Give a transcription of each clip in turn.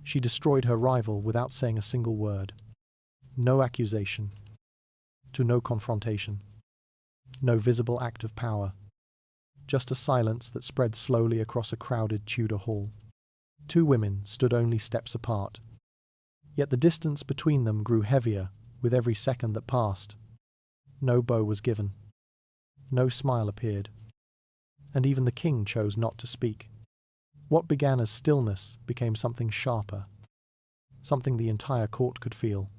She destroyed her rival without saying a single word. No accusation. To no confrontation. No visible act of power. Just a silence that spread slowly across a crowded Tudor hall. Two women stood only steps apart. Yet the distance between them grew heavier with every second that passed. No bow was given. No smile appeared. And even the king chose not to speak. What began as stillness became something sharper. Something the entire court could feel,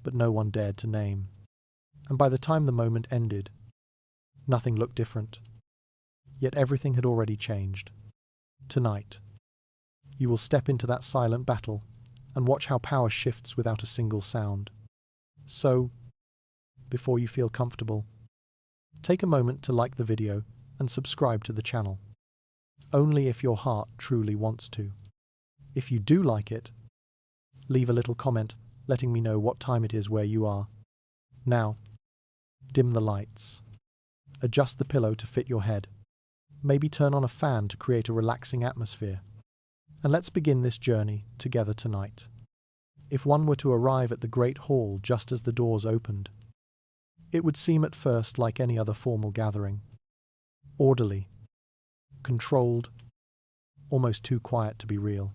but no one dared to name. And by the time the moment ended, nothing looked different. Yet everything had already changed. Tonight, you will step into that silent battle and watch how power shifts without a single sound. So, before you feel comfortable, take a moment to like the video and subscribe to the channel. Only if your heart truly wants to. If you do like it, leave a little comment letting me know what time it is where you are. Now, dim the lights. Adjust the pillow to fit your head. Maybe turn on a fan to create a relaxing atmosphere. And let's begin this journey together tonight. If one were to arrive at the Great Hall just as the doors opened, it would seem at first like any other formal gathering. Orderly, controlled, almost too quiet to be real.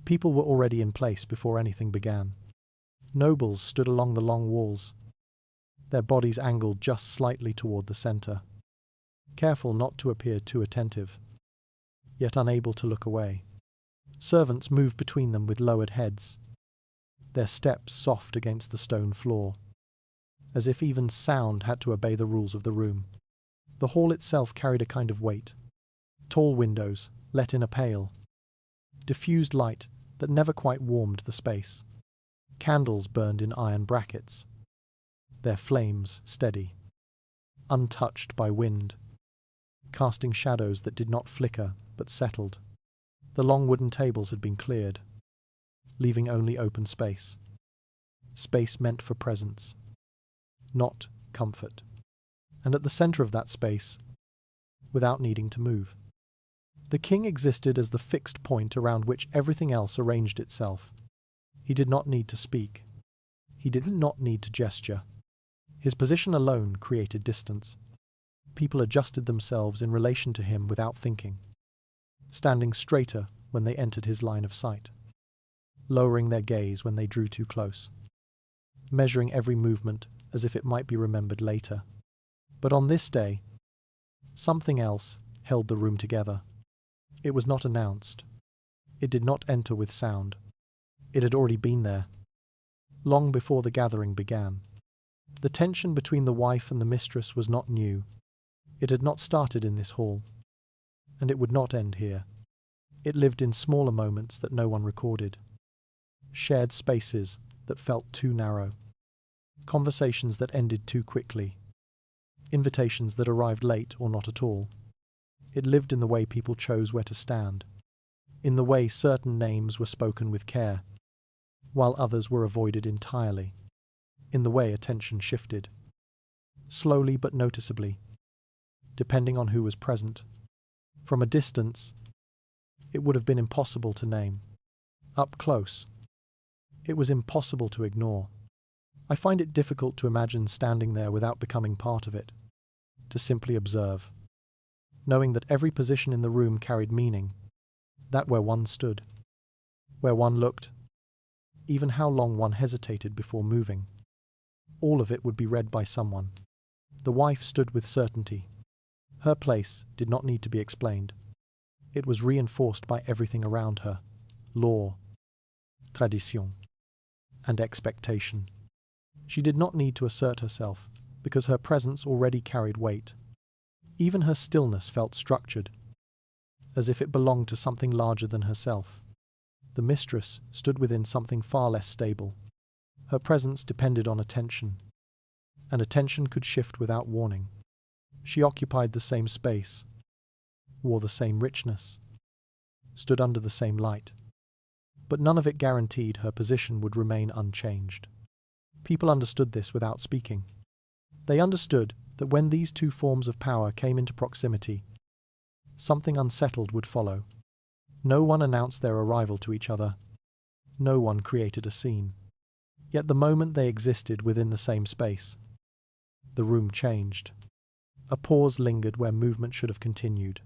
People were already in place before anything began. Nobles stood along the long walls, their bodies angled just slightly toward the center, careful not to appear too attentive, yet unable to look away. Servants moved between them with lowered heads, their steps soft against the stone floor, as if even sound had to obey the rules of the room. The hall itself carried a kind of weight. Tall windows let in a pale, diffused light that never quite warmed the space. Candles burned in iron brackets, their flames steady, untouched by wind, casting shadows that did not flicker but settled. The long wooden tables had been cleared, leaving only open space. Space meant for presence, not comfort. And at the center of that space, without needing to move, the king existed as the fixed point around which everything else arranged itself. He did not need to speak. He did not need to gesture. His position alone created distance. People adjusted themselves in relation to him without thinking, standing straighter when they entered his line of sight, lowering their gaze when they drew too close, measuring every movement as if it might be remembered later. But on this day, something else held the room together. It was not announced. It did not enter with sound. It had already been there, long before the gathering began. The tension between the wife and the mistress was not new. It had not started in this hall, and it would not end here. It lived in smaller moments that no one recorded, shared spaces that felt too narrow, conversations that ended too quickly, invitations that arrived late or not at all. It lived in the way people chose where to stand, in the way certain names were spoken with care, while others were avoided entirely, in the way attention shifted, slowly but noticeably, depending on who was present. From a distance, it would have been impossible to name. Up close, it was impossible to ignore. I find it difficult to imagine standing there without becoming part of it, to simply observe, knowing that every position in the room carried meaning, that where one stood, where one looked, even how long one hesitated before moving, all of it would be read by someone. The wife stood with certainty. Her place did not need to be explained. It was reinforced by everything around her: law, tradition, and expectation. She did not need to assert herself, because her presence already carried weight. Even her stillness felt structured, as if it belonged to something larger than herself. The mistress stood within something far less stable. Her presence depended on attention, and attention could shift without warning. She occupied the same space, wore the same richness, stood under the same light, but none of it guaranteed her position would remain unchanged. People understood this without speaking. They understood that when these two forms of power came into proximity, something unsettled would follow. No one announced their arrival to each other. No one created a scene. Yet the moment they existed within the same space, the room changed. A pause lingered where movement should have continued.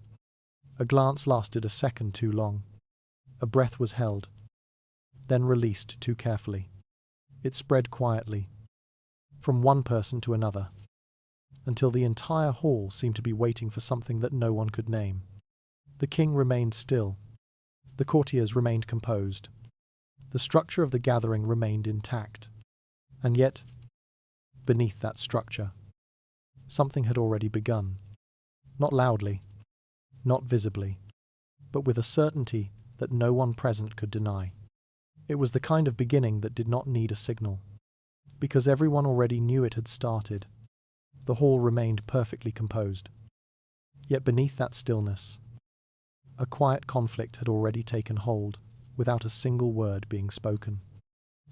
A glance lasted a second too long. A breath was held, then released too carefully. It spread quietly, from one person to another, until the entire hall seemed to be waiting for something that no one could name. The king remained still. The courtiers remained composed. The structure of the gathering remained intact. And yet, beneath that structure, something had already begun. Not loudly, not visibly, but with a certainty that no one present could deny. It was the kind of beginning that did not need a signal, because everyone already knew it had started. The hall remained perfectly composed. Yet beneath that stillness, a quiet conflict had already taken hold, without a single word being spoken.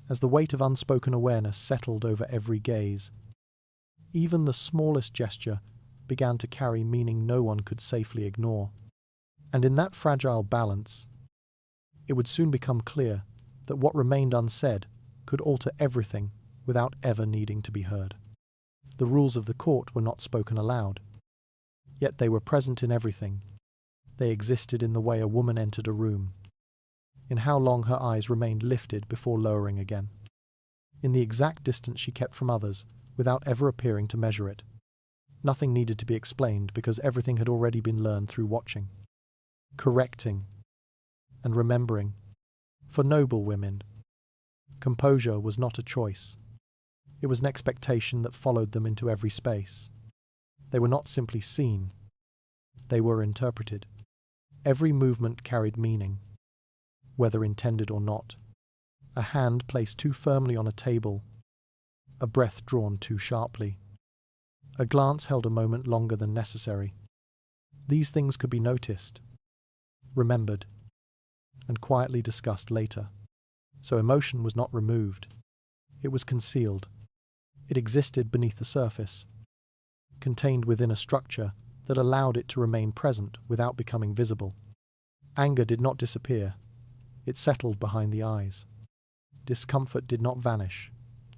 As the weight of unspoken awareness settled over every gaze, even the smallest gesture began to carry meaning no one could safely ignore. And in that fragile balance, it would soon become clear that what remained unsaid could alter everything without ever needing to be heard. The rules of the court were not spoken aloud, yet they were present in everything. They existed in the way a woman entered a room, in how long her eyes remained lifted before lowering again, in the exact distance she kept from others without ever appearing to measure it. Nothing needed to be explained because everything had already been learned through watching, correcting, and remembering. For noble women, composure was not a choice. It was an expectation that followed them into every space. They were not simply seen, they were interpreted. Every movement carried meaning, whether intended or not. A hand placed too firmly on a table, a breath drawn too sharply, a glance held a moment longer than necessary. These things could be noticed, remembered, and quietly discussed later. So emotion was not removed. It was concealed. It existed beneath the surface, contained within a structure that allowed it to remain present without becoming visible. Anger did not disappear. It settled behind the eyes. Discomfort did not vanish.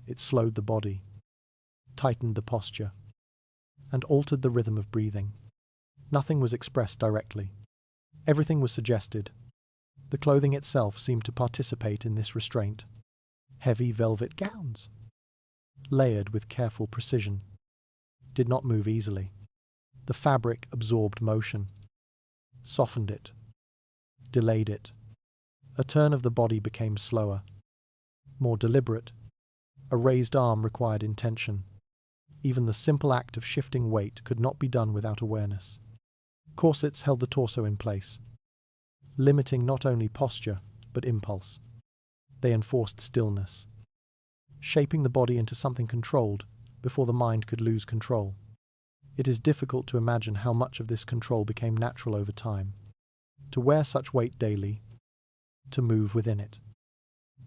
It slowed the body, tightened the posture, and altered the rhythm of breathing. Nothing was expressed directly. Everything was suggested. The clothing itself seemed to participate in this restraint. Heavy velvet gowns, layered with careful precision, did not move easily. The fabric absorbed motion, softened it, delayed it. A turn of the body became slower, more deliberate. A raised arm required intention. Even the simple act of shifting weight could not be done without awareness. Corsets held the torso in place, limiting not only posture, but impulse. They enforced stillness, shaping the body into something controlled before the mind could lose control. It is difficult to imagine how much of this control became natural over time. To wear such weight daily, to move within it,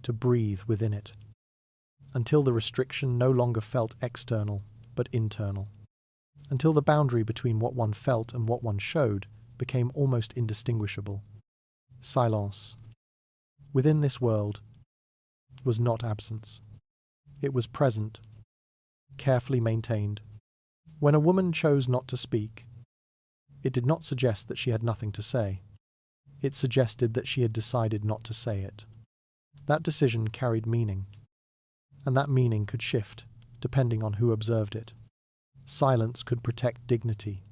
to breathe within it, until the restriction no longer felt external, but internal. Until the boundary between what one felt and what one showed became almost indistinguishable. Silence, within this world, was not absence. It was present, carefully maintained. When a woman chose not to speak, it did not suggest that she had nothing to say. It suggested that she had decided not to say it. That decision carried meaning, and that meaning could shift depending on who observed it. Silence could protect dignity.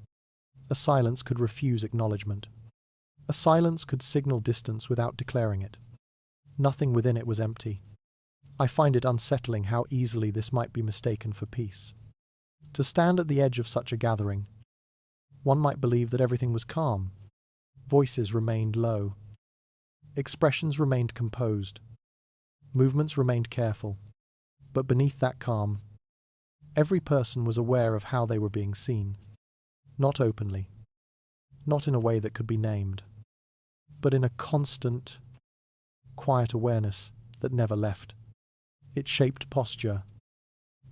A silence could refuse acknowledgement. A silence could signal distance without declaring it. Nothing within it was empty. I find it unsettling how easily this might be mistaken for peace. To stand at the edge of such a gathering, one might believe that everything was calm. Voices remained low. Expressions remained composed. Movements remained careful. But beneath that calm, every person was aware of how they were being seen. Not openly, not in a way that could be named, but in a constant, quiet awareness that never left. It shaped posture,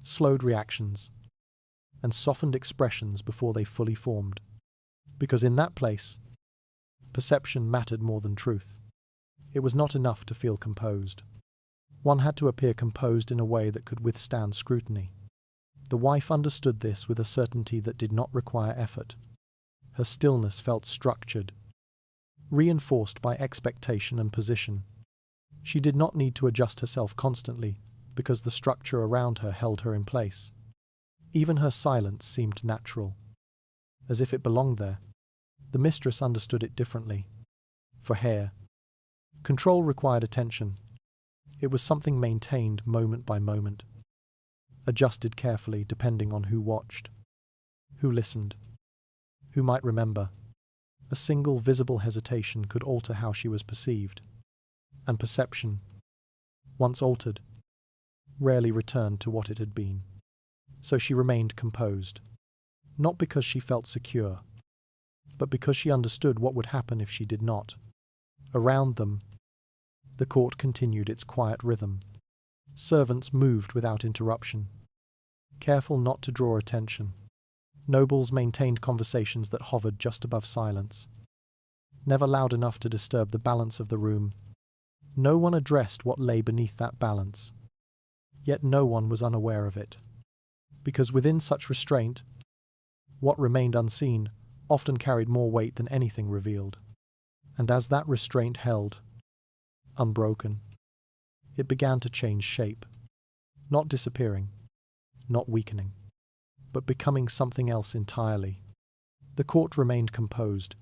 slowed reactions, and softened expressions before they fully formed. Because in that place, perception mattered more than truth. It was not enough to feel composed. One had to appear composed in a way that could withstand scrutiny. The wife understood this with a certainty that did not require effort. Her stillness felt structured, reinforced by expectation and position. She did not need to adjust herself constantly, because the structure around her held her in place. Even her silence seemed natural, as if it belonged there. The mistress understood it differently. For her, control required attention. It was something maintained moment by moment, adjusted carefully depending on who watched, who listened, who might remember. A single visible hesitation could alter how she was perceived, and perception, once altered, rarely returned to what it had been. So she remained composed, not because she felt secure, but because she understood what would happen if she did not. Around them, the court continued its quiet rhythm. Servants moved without interruption, careful not to draw attention. Nobles maintained conversations that hovered just above silence, never loud enough to disturb the balance of the room. No one addressed what lay beneath that balance, yet no one was unaware of it, because within such restraint, what remained unseen often carried more weight than anything revealed. And as that restraint held, unbroken, it began to change shape, not disappearing, not weakening, but becoming something else entirely. The court remained composed,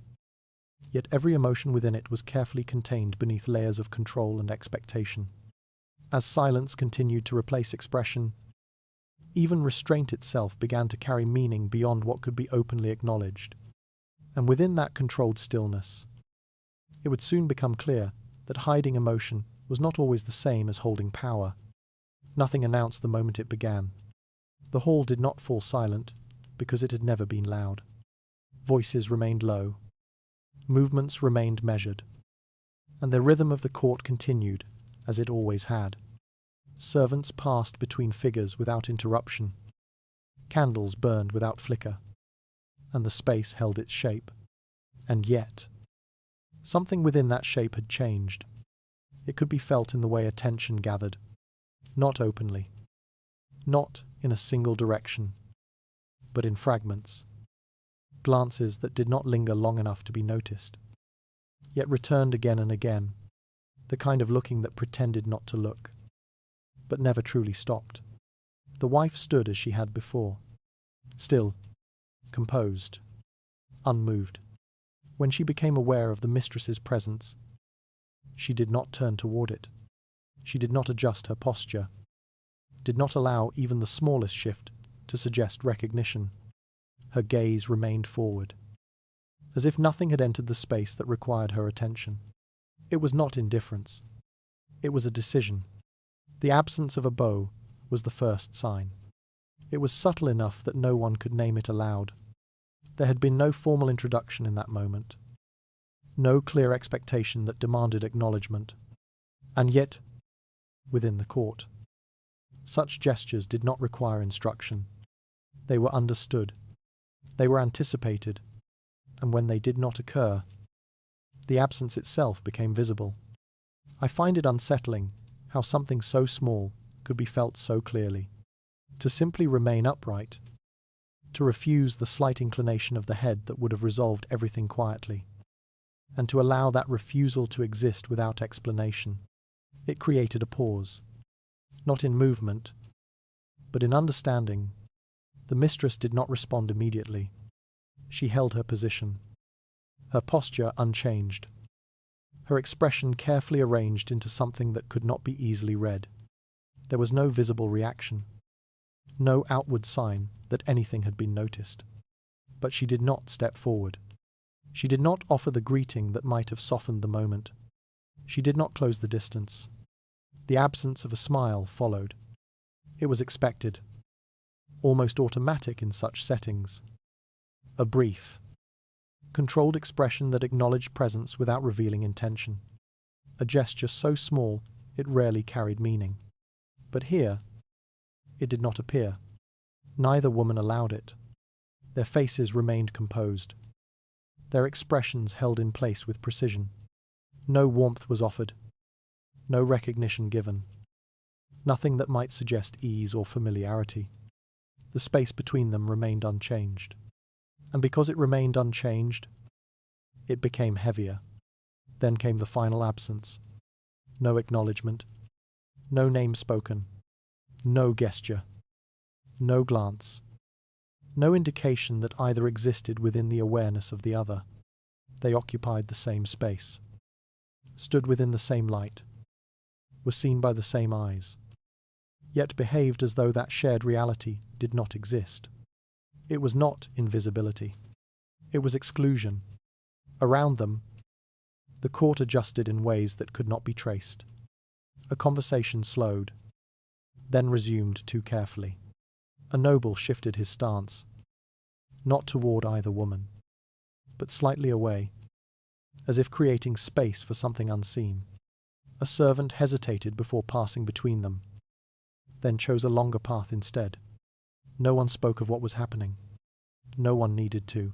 yet every emotion within it was carefully contained beneath layers of control and expectation. As silence continued to replace expression, even restraint itself began to carry meaning beyond what could be openly acknowledged. And within that controlled stillness, it would soon become clear that hiding emotion was not always the same as holding power. Nothing announced the moment it began. The hall did not fall silent because it had never been loud. Voices remained low. Movements remained measured. And the rhythm of the court continued, as it always had. Servants passed between figures without interruption. Candles burned without flicker. And the space held its shape. And yet, something within that shape had changed. It could be felt in the way attention gathered, not openly, not in a single direction, but in fragments, glances that did not linger long enough to be noticed, yet returned again and again, the kind of looking that pretended not to look, but never truly stopped. The wife stood as she had before, still, composed, unmoved. When she became aware of the mistress's presence, she did not turn toward it. She did not adjust her posture, did not allow even the smallest shift to suggest recognition. Her gaze remained forward, as if nothing had entered the space that required her attention. It was not indifference. It was a decision. The absence of a bow was the first sign. It was subtle enough that no one could name it aloud. There had been no formal introduction in that moment, no clear expectation that demanded acknowledgement. And yet, within the court, such gestures did not require instruction. They were understood. They were anticipated. And when they did not occur, the absence itself became visible. I find it unsettling how something so small could be felt so clearly. To simply remain upright, to refuse the slight inclination of the head that would have resolved everything quietly, and to allow that refusal to exist without explanation. It created a pause, not in movement, but in understanding. The mistress did not respond immediately. She held her position, her posture unchanged, her expression carefully arranged into something that could not be easily read. There was no visible reaction, no outward sign that anything had been noticed. But she did not step forward. She did not offer the greeting that might have softened the moment. She did not close the distance. The absence of a smile followed. It was expected, almost automatic in such settings. A brief, controlled expression that acknowledged presence without revealing intention. A gesture so small it rarely carried meaning. But here, it did not appear. Neither woman allowed it. Their faces remained composed, their expressions held in place with precision. No warmth was offered, no recognition given. nothing that might suggest ease or familiarity. The space between them remained unchanged. And because it remained unchanged, it became heavier. Then came the final absence. No acknowledgement, no name spoken, no gesture, no glance, no indication that either existed within the awareness of the other. They occupied the same space, stood within the same light, were seen by the same eyes, yet behaved as though that shared reality did not exist. It was not invisibility. It was exclusion. Around them, the court adjusted in ways that could not be traced. A conversation slowed, then resumed too carefully. A noble shifted his stance, not toward either woman, but slightly away, as if creating space for something unseen. A servant hesitated before passing between them, then chose a longer path instead. No one spoke of what was happening. No one needed to,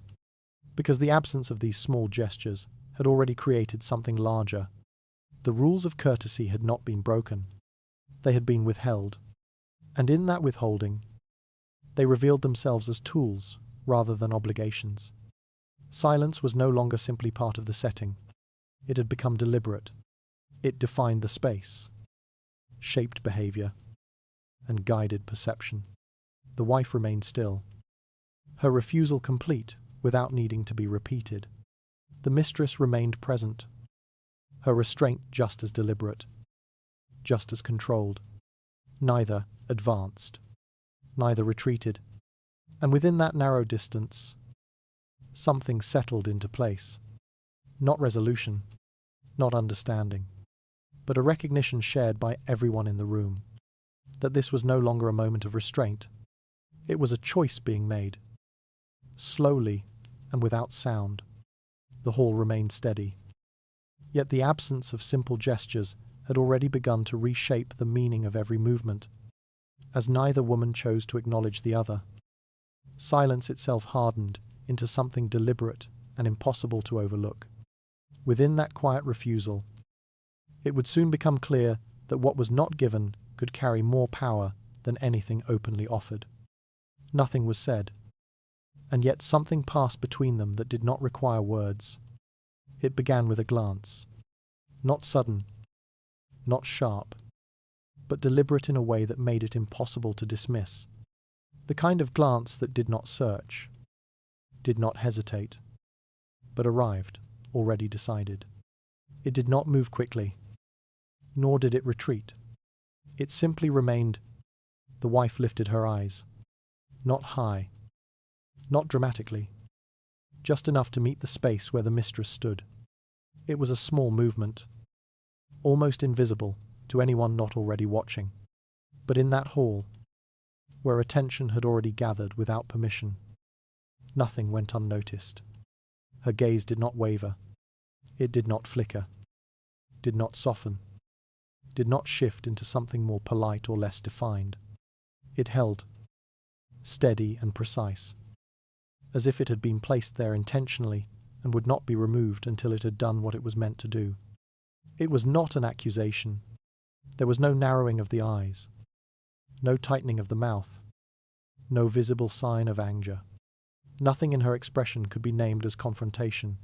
because the absence of these small gestures had already created something larger. The rules of courtesy had not been broken. They had been withheld, and in that withholding, they revealed themselves as tools rather than obligations. Silence was no longer simply part of the setting. It had become deliberate. It defined the space, shaped behavior, and guided perception. The wife remained still, her refusal complete without needing to be repeated. The mistress remained present, her restraint just as deliberate, just as controlled. Neither advanced, neither retreated, and within that narrow distance, something settled into place. Not resolution, not understanding, but a recognition shared by everyone in the room, that this was no longer a moment of restraint. It was a choice being made. Slowly and without sound, the hall remained steady. Yet the absence of simple gestures had already begun to reshape the meaning of every movement, as neither woman chose to acknowledge the other. Silence itself hardened into something deliberate and impossible to overlook. Within that quiet refusal, it would soon become clear that what was not given could carry more power than anything openly offered. Nothing was said, and yet something passed between them that did not require words. It began with a glance, not sudden, not sharp, but deliberate in a way that made it impossible to dismiss. The kind of glance that did not search, did not hesitate, but arrived, already decided. It did not move quickly, nor did it retreat. It simply remained. The wife lifted her eyes, not high, not dramatically, just enough to meet the space where the mistress stood. It was a small movement, almost invisible to anyone not already watching. But in that hall, where attention had already gathered without permission, nothing went unnoticed. Her gaze did not waver. It did not flicker, did not soften, did not shift into something more polite or less defined. It held, steady and precise, as if it had been placed there intentionally and would not be removed until it had done what it was meant to do. It was not an accusation. There was no narrowing of the eyes, no tightening of the mouth, no visible sign of anger. Nothing in her expression could be named as confrontation,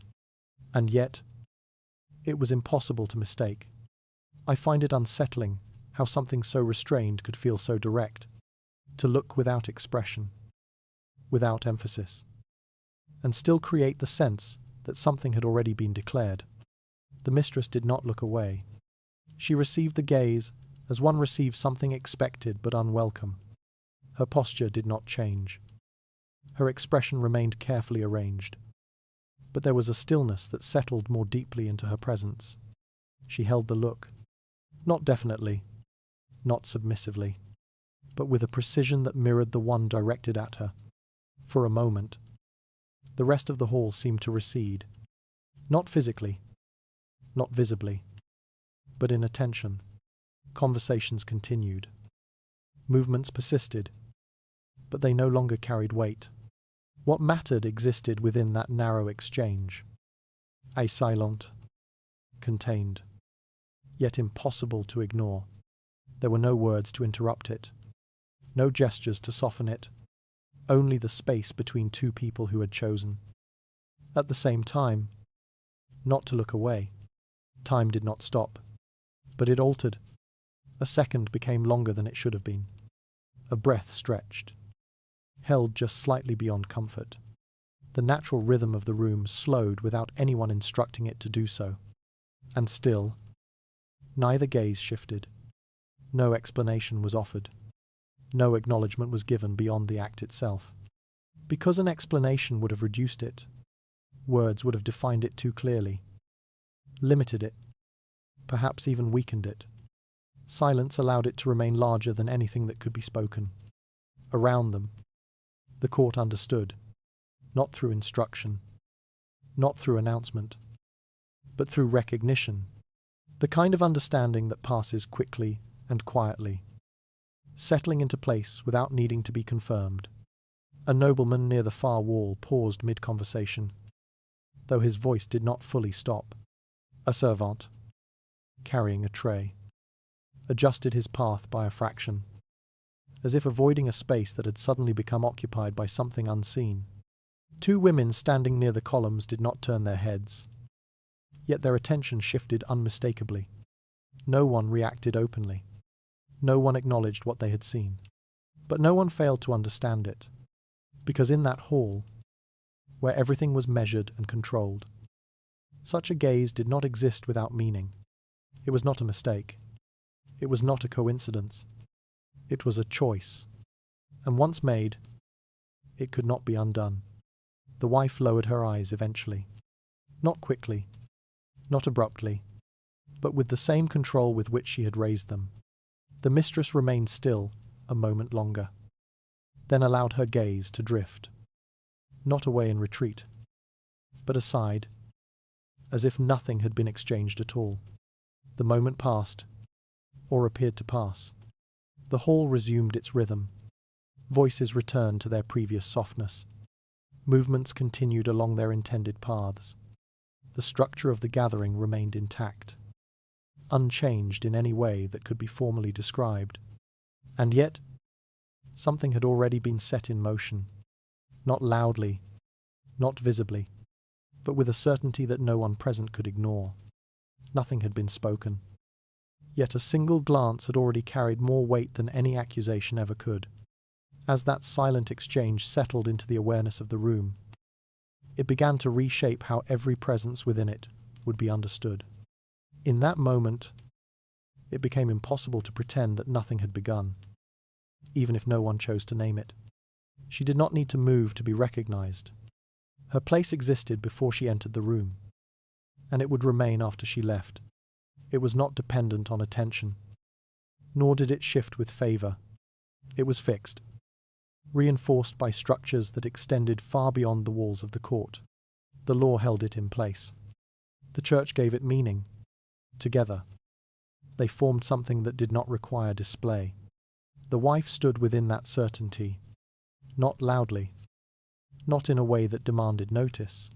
and yet it was impossible to mistake. I find it unsettling how something so restrained could feel so direct, to look without expression, without emphasis, and still create the sense that something had already been declared. The mistress did not look away. She received the gaze as one receives something expected but unwelcome. Her posture did not change. Her expression remained carefully arranged, but there was a stillness that settled more deeply into her presence. She held the look, not definitely, not submissively, but with a precision that mirrored the one directed at her. For a moment, the rest of the hall seemed to recede, not physically, not visibly, but in attention. Conversations continued. Movements persisted, but they no longer carried weight. What mattered existed within that narrow exchange. A silent, contained, yet impossible to ignore. There were no words to interrupt it, no gestures to soften it, only the space between two people who had chosen. At the same time, not to look away. Time did not stop, but it altered. A second became longer than it should have been. A breath stretched, held just slightly beyond comfort. The natural rhythm of the room slowed without anyone instructing it to do so. And still, neither gaze shifted. No explanation was offered. No acknowledgement was given beyond the act itself. Because an explanation would have reduced it, words would have defined it too clearly, limited it, perhaps even weakened it. Silence allowed it to remain larger than anything that could be spoken. Around them, the court understood, not through instruction, not through announcement, but through recognition, the kind of understanding that passes quickly and quietly, settling into place without needing to be confirmed. A nobleman near the far wall paused mid-conversation, though his voice did not fully stop. A servant, carrying a tray, adjusted his path by a fraction, as if avoiding a space that had suddenly become occupied by something unseen. Two women standing near the columns did not turn their heads, yet their attention shifted unmistakably. No one reacted openly. No one acknowledged what they had seen. But no one failed to understand it, because in that hall, where everything was measured and controlled, such a gaze did not exist without meaning. It was not a mistake. It was not a coincidence. It was a choice. And once made, it could not be undone. The wife lowered her eyes eventually. Not quickly, not abruptly, but with the same control with which she had raised them. The mistress remained still a moment longer, then allowed her gaze to drift, not away in retreat, but aside, as if nothing had been exchanged at all. The moment passed, or appeared to pass. The hall resumed its rhythm. Voices returned to their previous softness. Movements continued along their intended paths. The structure of the gathering remained intact, unchanged in any way that could be formally described. And yet, something had already been set in motion, not loudly, not visibly, but with a certainty that no one present could ignore. Nothing had been spoken, yet a single glance had already carried more weight than any accusation ever could. As that silent exchange settled into the awareness of the room, it began to reshape how every presence within it would be understood. In that moment, it became impossible to pretend that nothing had begun, even if no one chose to name it. She did not need to move to be recognized. Her place existed before she entered the room, and it would remain after she left. It was not dependent on attention, nor did it shift with favor. It was fixed, reinforced by structures that extended far beyond the walls of the court. The law held it in place. The church gave it meaning. Together, they formed something that did not require display. The wife stood within that certainty, not loudly, not in a way that demanded notice,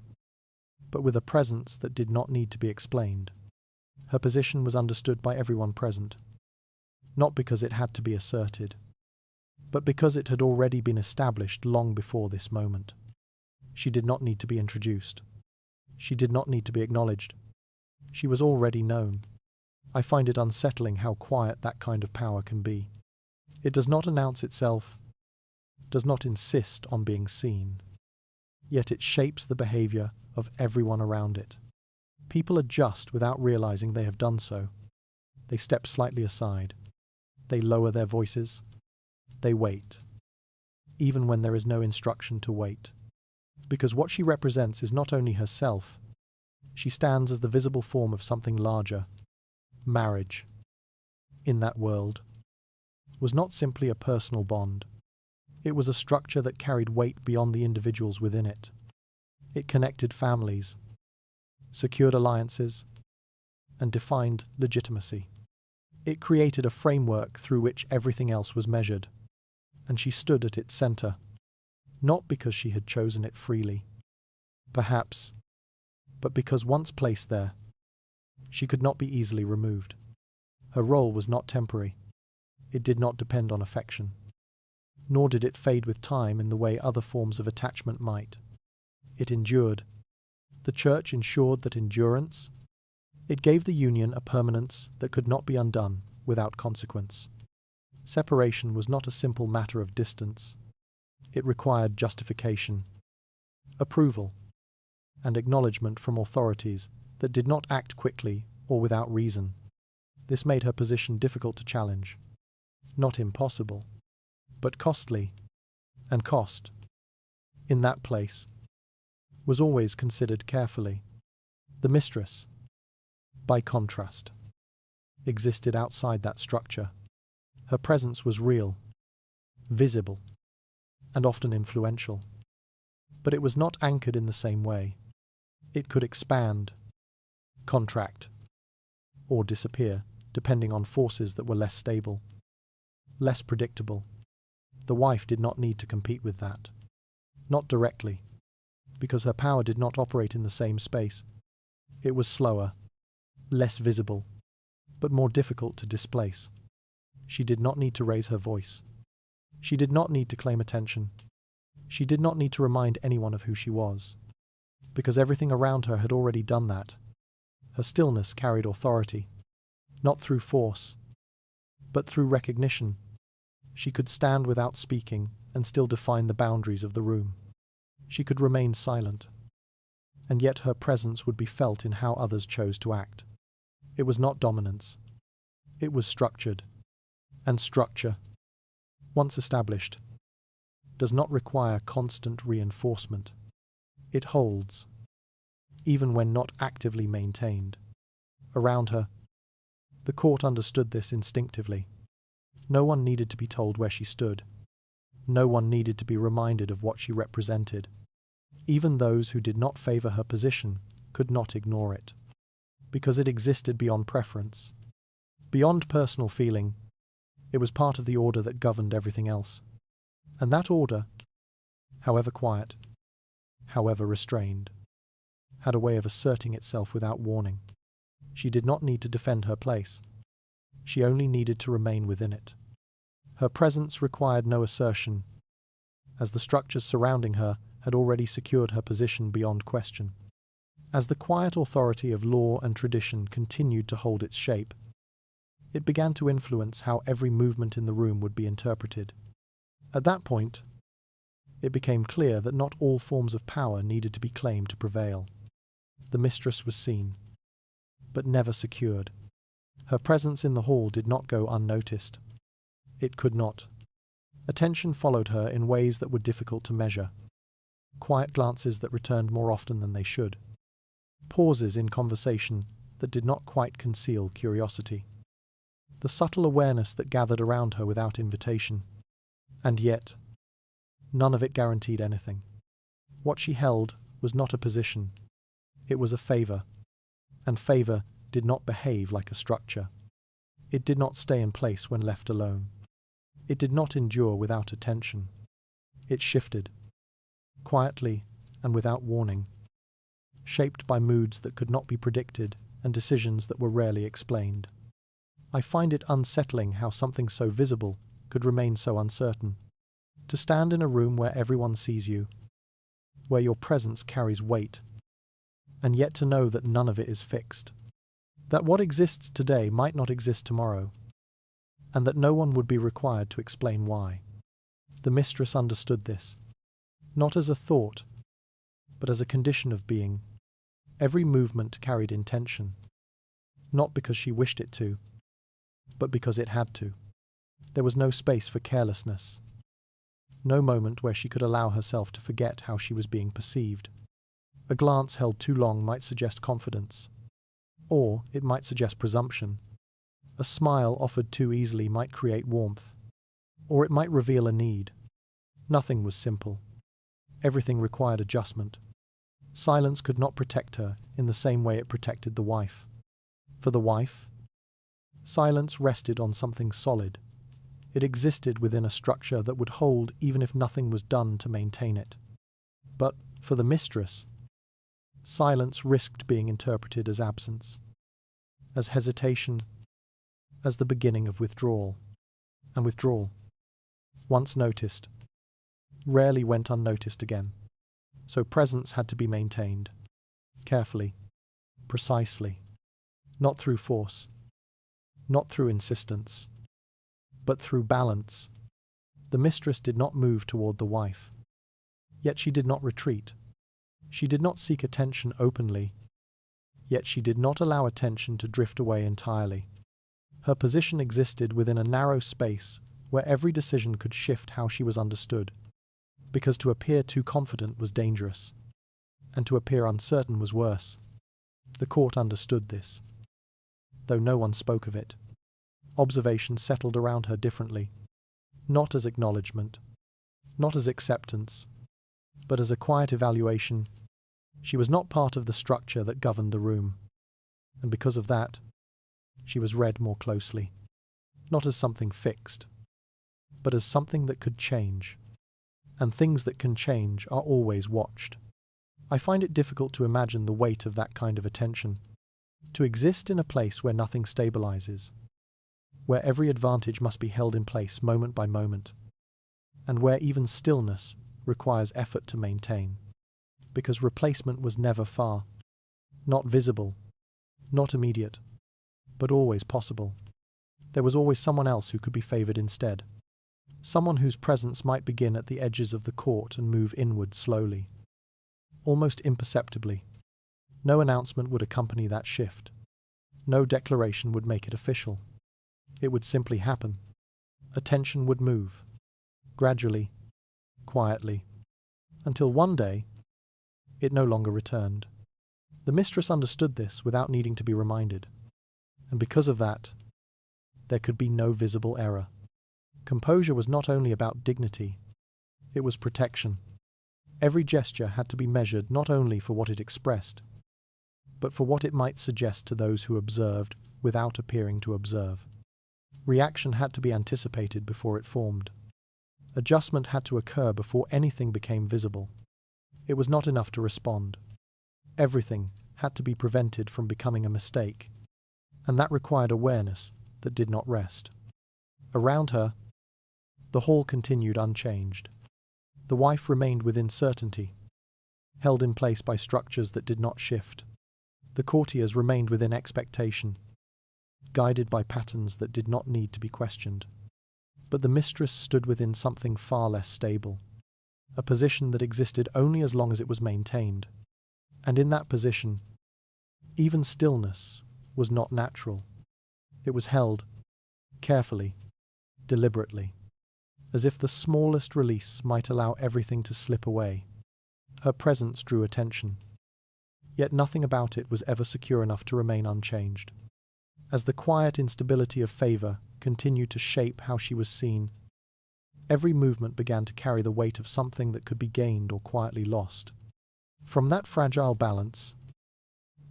but with a presence that did not need to be explained. Her position was understood by everyone present, not because it had to be asserted, but because it had already been established long before this moment. She did not need to be introduced. She did not need to be acknowledged. She was already known. I find it unsettling how quiet that kind of power can be. It does not announce itself, does not insist on being seen, yet it shapes the behavior of everyone around it. People adjust without realizing they have done so. They step slightly aside. They lower their voices. They wait, even when there is no instruction to wait. Because what she represents is not only herself, she stands as the visible form of something larger. Marriage, in that world, was not simply a personal bond. It was a structure that carried weight beyond the individuals within it. It connected families, secured alliances, and defined legitimacy. It created a framework through which everything else was measured, and she stood at its center, not because she had chosen it freely, perhaps, but because once placed there, she could not be easily removed. Her role was not temporary. It did not depend on affection, nor did it fade with time in the way other forms of attachment might. It endured. The Church ensured that endurance. It gave the union a permanence that could not be undone without consequence. Separation was not a simple matter of distance. It required justification, approval, and acknowledgement from authorities that did not act quickly or without reason. This made her position difficult to challenge. Not impossible, but costly, and cost, in that place, was always considered carefully. The mistress, by contrast, existed outside that structure. Her presence was real, visible, and often influential. But it was not anchored in the same way. It could expand, contract, or disappear, depending on forces that were less stable, less predictable. The wife did not need to compete with that. Not directly, because her power did not operate in the same space. It was slower, less visible, but more difficult to displace. She did not need to raise her voice. She did not need to claim attention. She did not need to remind anyone of who she was, because everything around her had already done that. Her stillness carried authority, not through force, but through recognition. She could stand without speaking and still define the boundaries of the room. She could remain silent, and yet her presence would be felt in how others chose to act. It was not dominance. It was structured, and structure, once established, does not require constant reinforcement. It holds, even when not actively maintained. Around her, the court understood this instinctively. No one needed to be told where she stood. No one needed to be reminded of what she represented. Even those who did not favor her position could not ignore it, because it existed beyond preference, beyond personal feeling. It was part of the order that governed everything else. And that order, however quiet, however restrained, had a way of asserting itself without warning. She did not need to defend her place. She only needed to remain within it. Her presence required no assertion, as the structures surrounding her had already secured her position beyond question. As the quiet authority of law and tradition continued to hold its shape, it began to influence how every movement in the room would be interpreted. At that point, it became clear that not all forms of power needed to be claimed to prevail. The mistress was seen, but never secured. Her presence in the hall did not go unnoticed. It could not. Attention followed her in ways that were difficult to measure. Quiet glances that returned more often than they should. Pauses in conversation that did not quite conceal curiosity. The subtle awareness that gathered around her without invitation. And yet, none of it guaranteed anything. What she held was not a position. It was a favor. And favor did not behave like a structure. It did not stay in place when left alone. It did not endure without attention. It shifted, quietly and without warning, shaped by moods that could not be predicted and decisions that were rarely explained. I find it unsettling how something so visible could remain so uncertain. To stand in a room where everyone sees you, where your presence carries weight, and yet to know that none of it is fixed. That what exists today might not exist tomorrow, and that no one would be required to explain why. The mistress understood this, not as a thought, but as a condition of being. Every movement carried intention, not because she wished it to, but because it had to. There was no space for carelessness, no moment where she could allow herself to forget how she was being perceived. A glance held too long might suggest confidence, or it might suggest presumption. A smile offered too easily might create warmth, or it might reveal a need. Nothing was simple. Everything required adjustment. Silence could not protect her in the same way it protected the wife. For the wife, silence rested on something solid. It existed within a structure that would hold even if nothing was done to maintain it. But for the mistress, silence risked being interpreted as absence, as hesitation, as the beginning of withdrawal. and withdrawal. Once noticed, rarely went unnoticed again. So presence had to be maintained. Carefully. Precisely. Not through force. Not through insistence. But through balance. The mistress did not move toward the wife. Yet she did not retreat. She did not seek attention openly. Yet she did not allow attention to drift away entirely. Her position existed within a narrow space where every decision could shift how she was understood, because to appear too confident was dangerous, and to appear uncertain was worse. The court understood this, though no one spoke of it. Observation settled around her differently, not as acknowledgement, not as acceptance, but as a quiet evaluation. She was not part of the structure that governed the room, and because of that, she was read more closely, not as something fixed, but as something that could change. And things that can change are always watched. I find it difficult to imagine the weight of that kind of attention, to exist in a place where nothing stabilizes, where every advantage must be held in place moment by moment, and where even stillness requires effort to maintain, because replacement was never far, not visible, not immediate, but always possible. There was always someone else who could be favored instead, someone whose presence might begin at the edges of the court and move inward slowly, almost imperceptibly. No announcement would accompany that shift. No declaration would make it official. It would simply happen. Attention would move, gradually, quietly, until one day, it no longer returned. The mistress understood this without needing to be reminded, and because of that, there could be no visible error. Composure was not only about dignity, it was protection. Every gesture had to be measured not only for what it expressed, but for what it might suggest to those who observed without appearing to observe. Reaction had to be anticipated before it formed. Adjustment had to occur before anything became visible. It was not enough to respond. Everything had to be prevented from becoming a mistake, and that required awareness that did not rest. Around her, the hall continued unchanged. The wife remained within certainty, held in place by structures that did not shift. The courtiers remained within expectation, guided by patterns that did not need to be questioned. But the mistress stood within something far less stable, a position that existed only as long as it was maintained. And in that position, even stillness was not natural. It was held, carefully, deliberately, as if the smallest release might allow everything to slip away. Her presence drew attention, yet nothing about it was ever secure enough to remain unchanged. As the quiet instability of favor continued to shape how she was seen, every movement began to carry the weight of something that could be gained or quietly lost. From that fragile balance,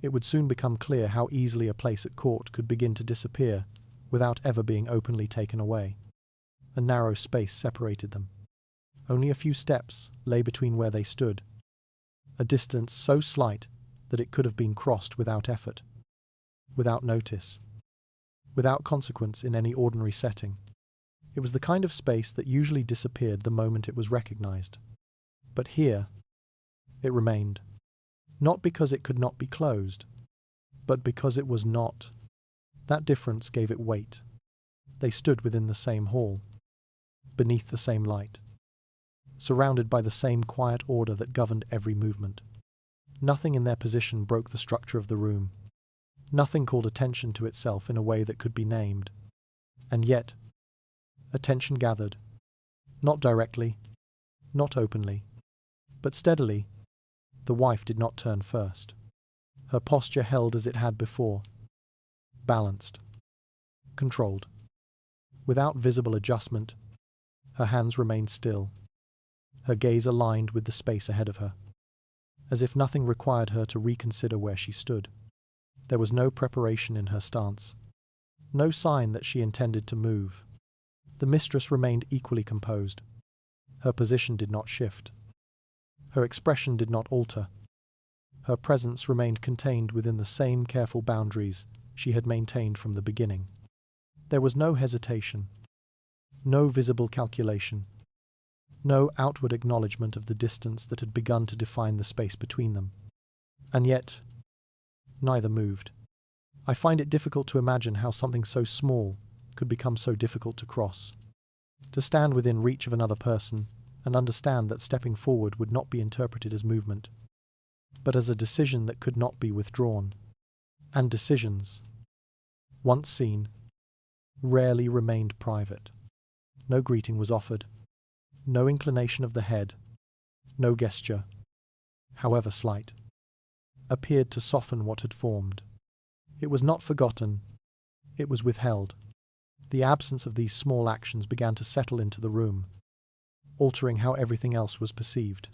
it would soon become clear how easily a place at court could begin to disappear without ever being openly taken away. A narrow space separated them. Only a few steps lay between where they stood, a distance so slight that it could have been crossed without effort, without notice, without consequence in any ordinary setting. It was the kind of space that usually disappeared the moment it was recognized. But here, it remained, not because it could not be closed, but because it was not. That difference gave it weight. They stood within the same hall, beneath the same light, surrounded by the same quiet order that governed every movement. Nothing in their position broke the structure of the room. Nothing called attention to itself in a way that could be named. And yet, attention gathered, not directly, not openly, but steadily. The wife did not turn first. Her posture held as it had before, balanced, controlled. Without visible adjustment, her hands remained still, her gaze aligned with the space ahead of her, as if nothing required her to reconsider where she stood. There was no preparation in her stance, no sign that she intended to move. The mistress remained equally composed. Her position did not shift. Her expression did not alter. Her presence remained contained within the same careful boundaries she had maintained from the beginning. There was no hesitation, No visible calculation. No outward acknowledgement of the distance that had begun to define the space between them. And yet, neither moved. I find it difficult to imagine how something so small could become so difficult to cross. To stand within reach of another person and understand that stepping forward would not be interpreted as movement, but as a decision that could not be withdrawn. And decisions, once seen, rarely remained private. No greeting was offered. No inclination of the head, no gesture, however slight, appeared to soften what had formed. It was not forgotten, it was withheld. The absence of these small actions began to settle into the room, altering how everything else was perceived.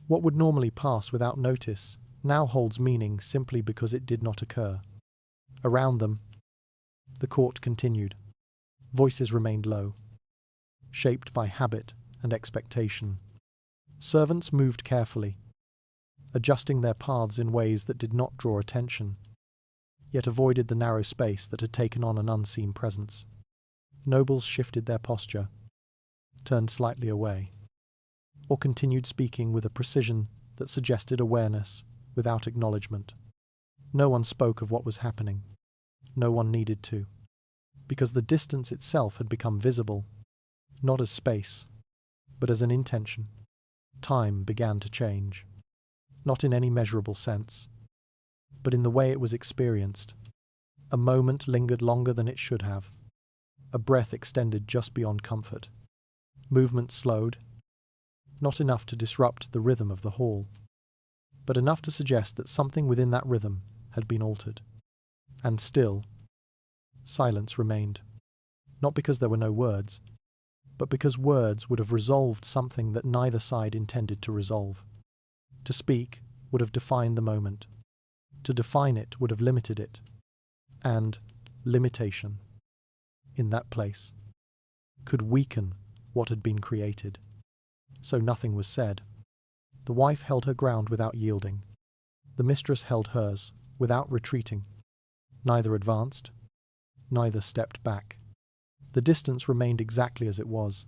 What would normally pass without notice now holds meaning simply because it did not occur. Around them, the court continued. Voices remained low, shaped by habit and expectation. Servants moved carefully, adjusting their paths in ways that did not draw attention, yet avoided the narrow space that had taken on an unseen presence. Nobles shifted their posture, turned slightly away, or continued speaking with a precision that suggested awareness without acknowledgement. No one spoke of what was happening. No one needed to, because the distance itself had become visible, not as space, but as an intention. Time began to change, not in any measurable sense, but in the way it was experienced. A moment lingered longer than it should have. A breath extended just beyond comfort. Movement slowed, not enough to disrupt the rhythm of the hall, but enough to suggest that something within that rhythm had been altered. And still, silence remained, not because there were no words, but because words would have resolved something that neither side intended to resolve. To speak would have defined the moment. To define it would have limited it. And limitation, in that place, could weaken what had been created. So nothing was said. The wife held her ground without yielding. The mistress held hers without retreating. Neither advanced, neither stepped back. The distance remained exactly as it was,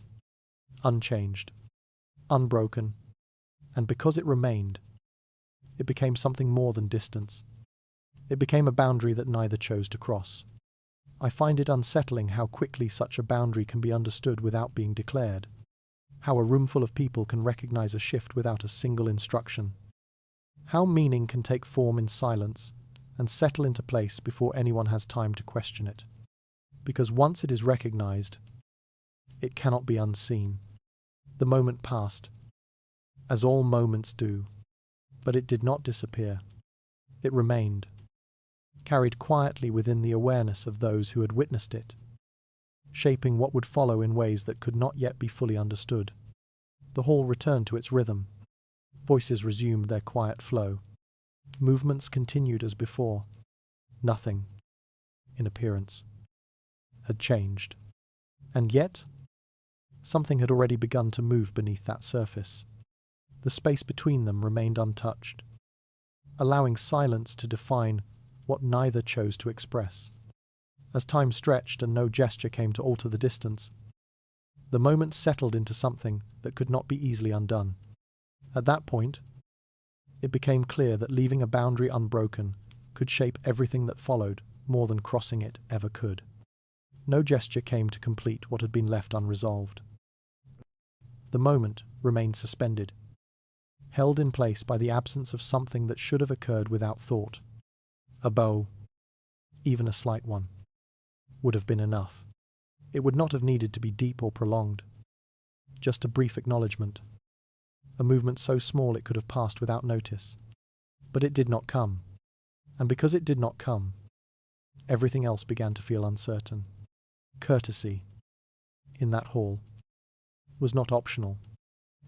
unchanged, unbroken, and because it remained, it became something more than distance. It became a boundary that neither chose to cross. I find it unsettling how quickly such a boundary can be understood without being declared, how a roomful of people can recognize a shift without a single instruction, how meaning can take form in silence and settle into place before anyone has time to question it. Because once it is recognized, it cannot be unseen. The moment passed, as all moments do, but it did not disappear. It remained, carried quietly within the awareness of those who had witnessed it, shaping what would follow in ways that could not yet be fully understood. The hall returned to its rhythm. Voices resumed their quiet flow. Movements continued as before. Nothing, in appearance, had changed. And yet, something had already begun to move beneath that surface. The space between them remained untouched, allowing silence to define what neither chose to express. As time stretched and no gesture came to alter the distance, the moment settled into something that could not be easily undone. At that point, it became clear that leaving a boundary unbroken could shape everything that followed more than crossing it ever could. No gesture came to complete what had been left unresolved. The moment remained suspended, held in place by the absence of something that should have occurred without thought. A bow, even a slight one, would have been enough. It would not have needed to be deep or prolonged. Just a brief acknowledgement, a movement so small it could have passed without notice. But it did not come, and because it did not come, everything else began to feel uncertain. Courtesy, in that hall, was not optional.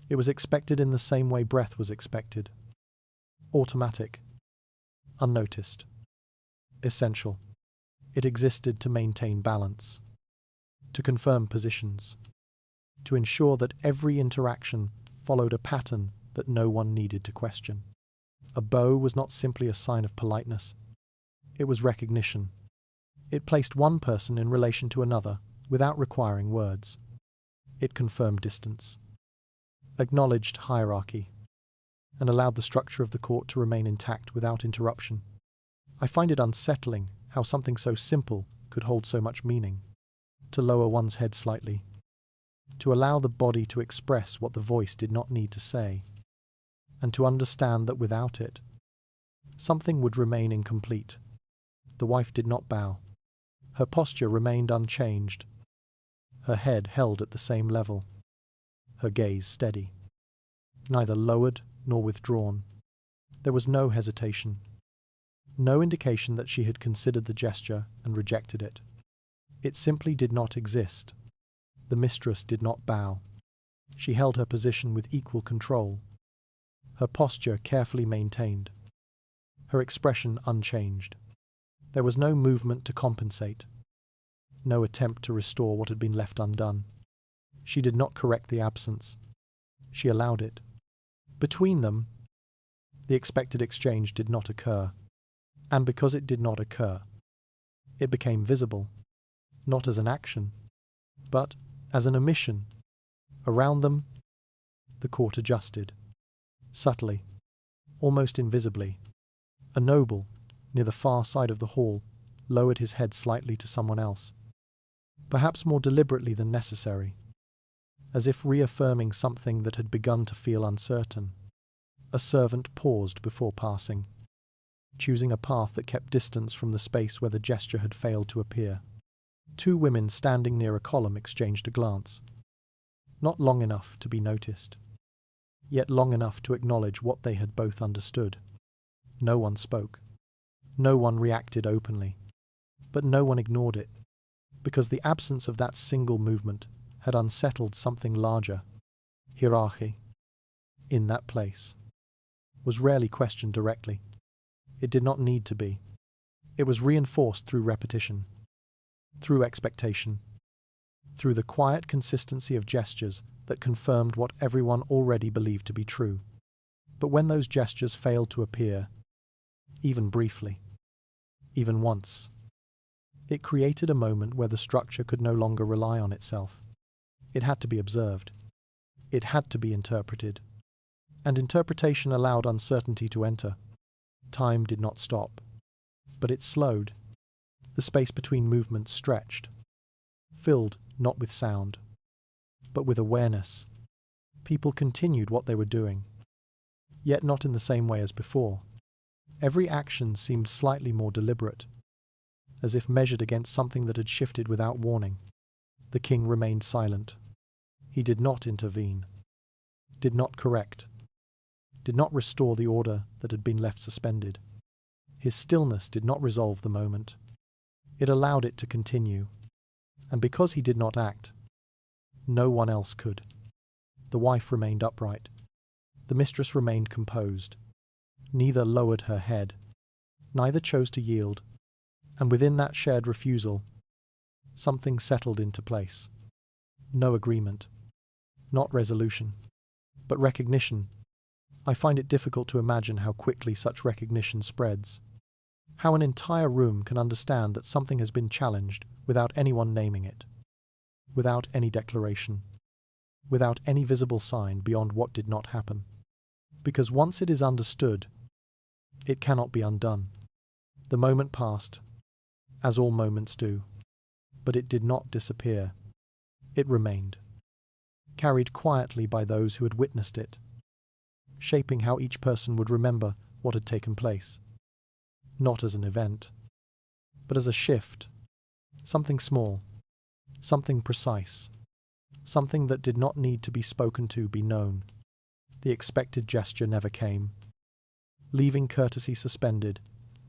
It was expected in the same way breath was expected. Automatic, unnoticed, essential. It existed to maintain balance, to confirm positions, to ensure that every interaction followed a pattern that no one needed to question. A bow was not simply a sign of politeness. It was recognition. It placed one person in relation to another without requiring words. It confirmed distance, acknowledged hierarchy, and allowed the structure of the court to remain intact without interruption. I find it unsettling how something so simple could hold so much meaning. To lower one's head slightly, to allow the body to express what the voice did not need to say, and to understand that without it, something would remain incomplete. The wife did not bow. Her posture remained unchanged, her head held at the same level, her gaze steady, neither lowered nor withdrawn. There was no hesitation, no indication that she had considered the gesture and rejected it. It simply did not exist. The mistress did not bow. She held her position with equal control, her posture carefully maintained, her expression unchanged. There was no movement to compensate, no attempt to restore what had been left undone. She did not correct the absence. She allowed it. Between them, the expected exchange did not occur, and because it did not occur, it became visible, not as an action, but as an omission. Around them, the court adjusted, subtly, almost invisibly. A noble, near the far side of the hall, lowered his head slightly to someone else, perhaps more deliberately than necessary, as if reaffirming something that had begun to feel uncertain. A servant paused before passing, choosing a path that kept distance from the space where the gesture had failed to appear. Two women standing near a column exchanged a glance, not long enough to be noticed, yet long enough to acknowledge what they had both understood. No one spoke. No one reacted openly. But no one ignored it, because the absence of that single movement had unsettled something larger. Hierarchy, in that place, was rarely questioned directly. It did not need to be. It was reinforced through repetition, through expectation, through the quiet consistency of gestures that confirmed what everyone already believed to be true. But when those gestures failed to appear, even briefly, even once, it created a moment where the structure could no longer rely on itself. It had to be observed. It had to be interpreted. And interpretation allowed uncertainty to enter. Time did not stop, but it slowed. The space between movements stretched, filled not with sound, but with awareness. People continued what they were doing, yet not in the same way as before. Every action seemed slightly more deliberate, as if measured against something that had shifted without warning. The king remained silent. He did not intervene, did not correct, did not restore the order that had been left suspended. His stillness did not resolve the moment. It allowed it to continue, and because he did not act, no one else could. The wife remained upright. The mistress remained composed. Neither lowered her head. Neither chose to yield. And within that shared refusal, something settled into place. No agreement. Not resolution. But recognition. I find it difficult to imagine how quickly such recognition spreads. How an entire room can understand that something has been challenged without anyone naming it. Without any declaration. Without any visible sign beyond what did not happen. Because once it is understood, it cannot be undone. The moment passed, as all moments do, but it did not disappear. It remained, carried quietly by those who had witnessed it, shaping how each person would remember what had taken place. Not as an event, but as a shift, something small, something precise, something that did not need to be spoken to be known. The expected gesture never came, leaving courtesy suspended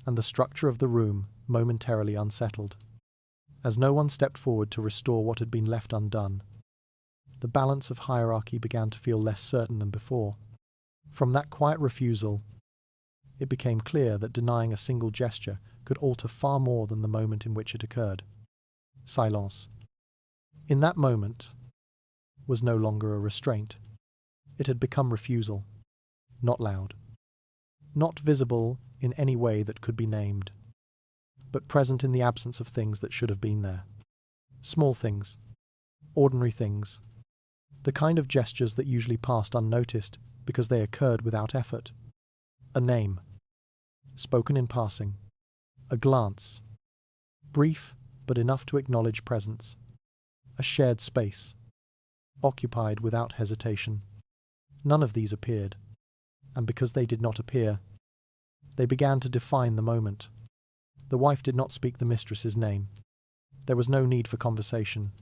and the structure of the room momentarily unsettled. As no one stepped forward to restore what had been left undone, the balance of hierarchy began to feel less certain than before. From that quiet refusal, it became clear that denying a single gesture could alter far more than the moment in which it occurred. Silence, in that moment, was no longer a restraint. It had become refusal, not loud, not visible in any way that could be named, but present in the absence of things that should have been there. Small things, ordinary things, The kind of gestures that usually passed unnoticed because they occurred without effort. A name, spoken in passing. A glance, brief but enough to acknowledge presence. A shared space, occupied without hesitation. None of these appeared, and because they did not appear, they began to define the moment. The wife did not speak the mistress's name. There was no need for conversation,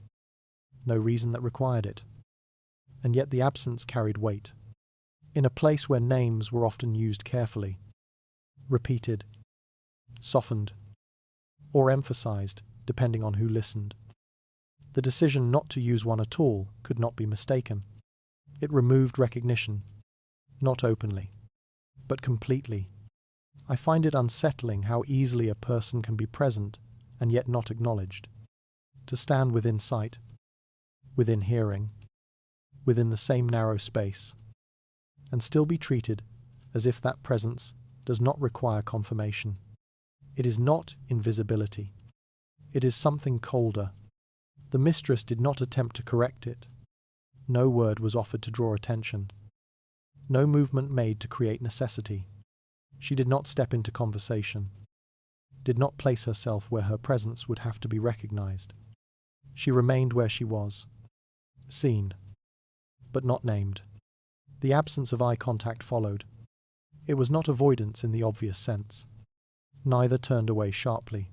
no reason that required it. And yet the absence carried weight. In a place where names were often used carefully, repeated, softened, or emphasized, depending on who listened. The decision not to use one at all could not be mistaken. It removed recognition, not openly, but completely. I find it unsettling how easily a person can be present and yet not acknowledged. To stand within sight, within hearing, within the same narrow space, and still be treated as if that presence does not require confirmation. It is not invisibility. It is something colder. The mistress did not attempt to correct it. No word was offered to draw attention. No movement made to create necessity. She did not step into conversation, did not place herself where her presence would have to be recognized. She remained where she was, seen, but not named. The absence of eye contact followed. It was not avoidance in the obvious sense. Neither turned away sharply.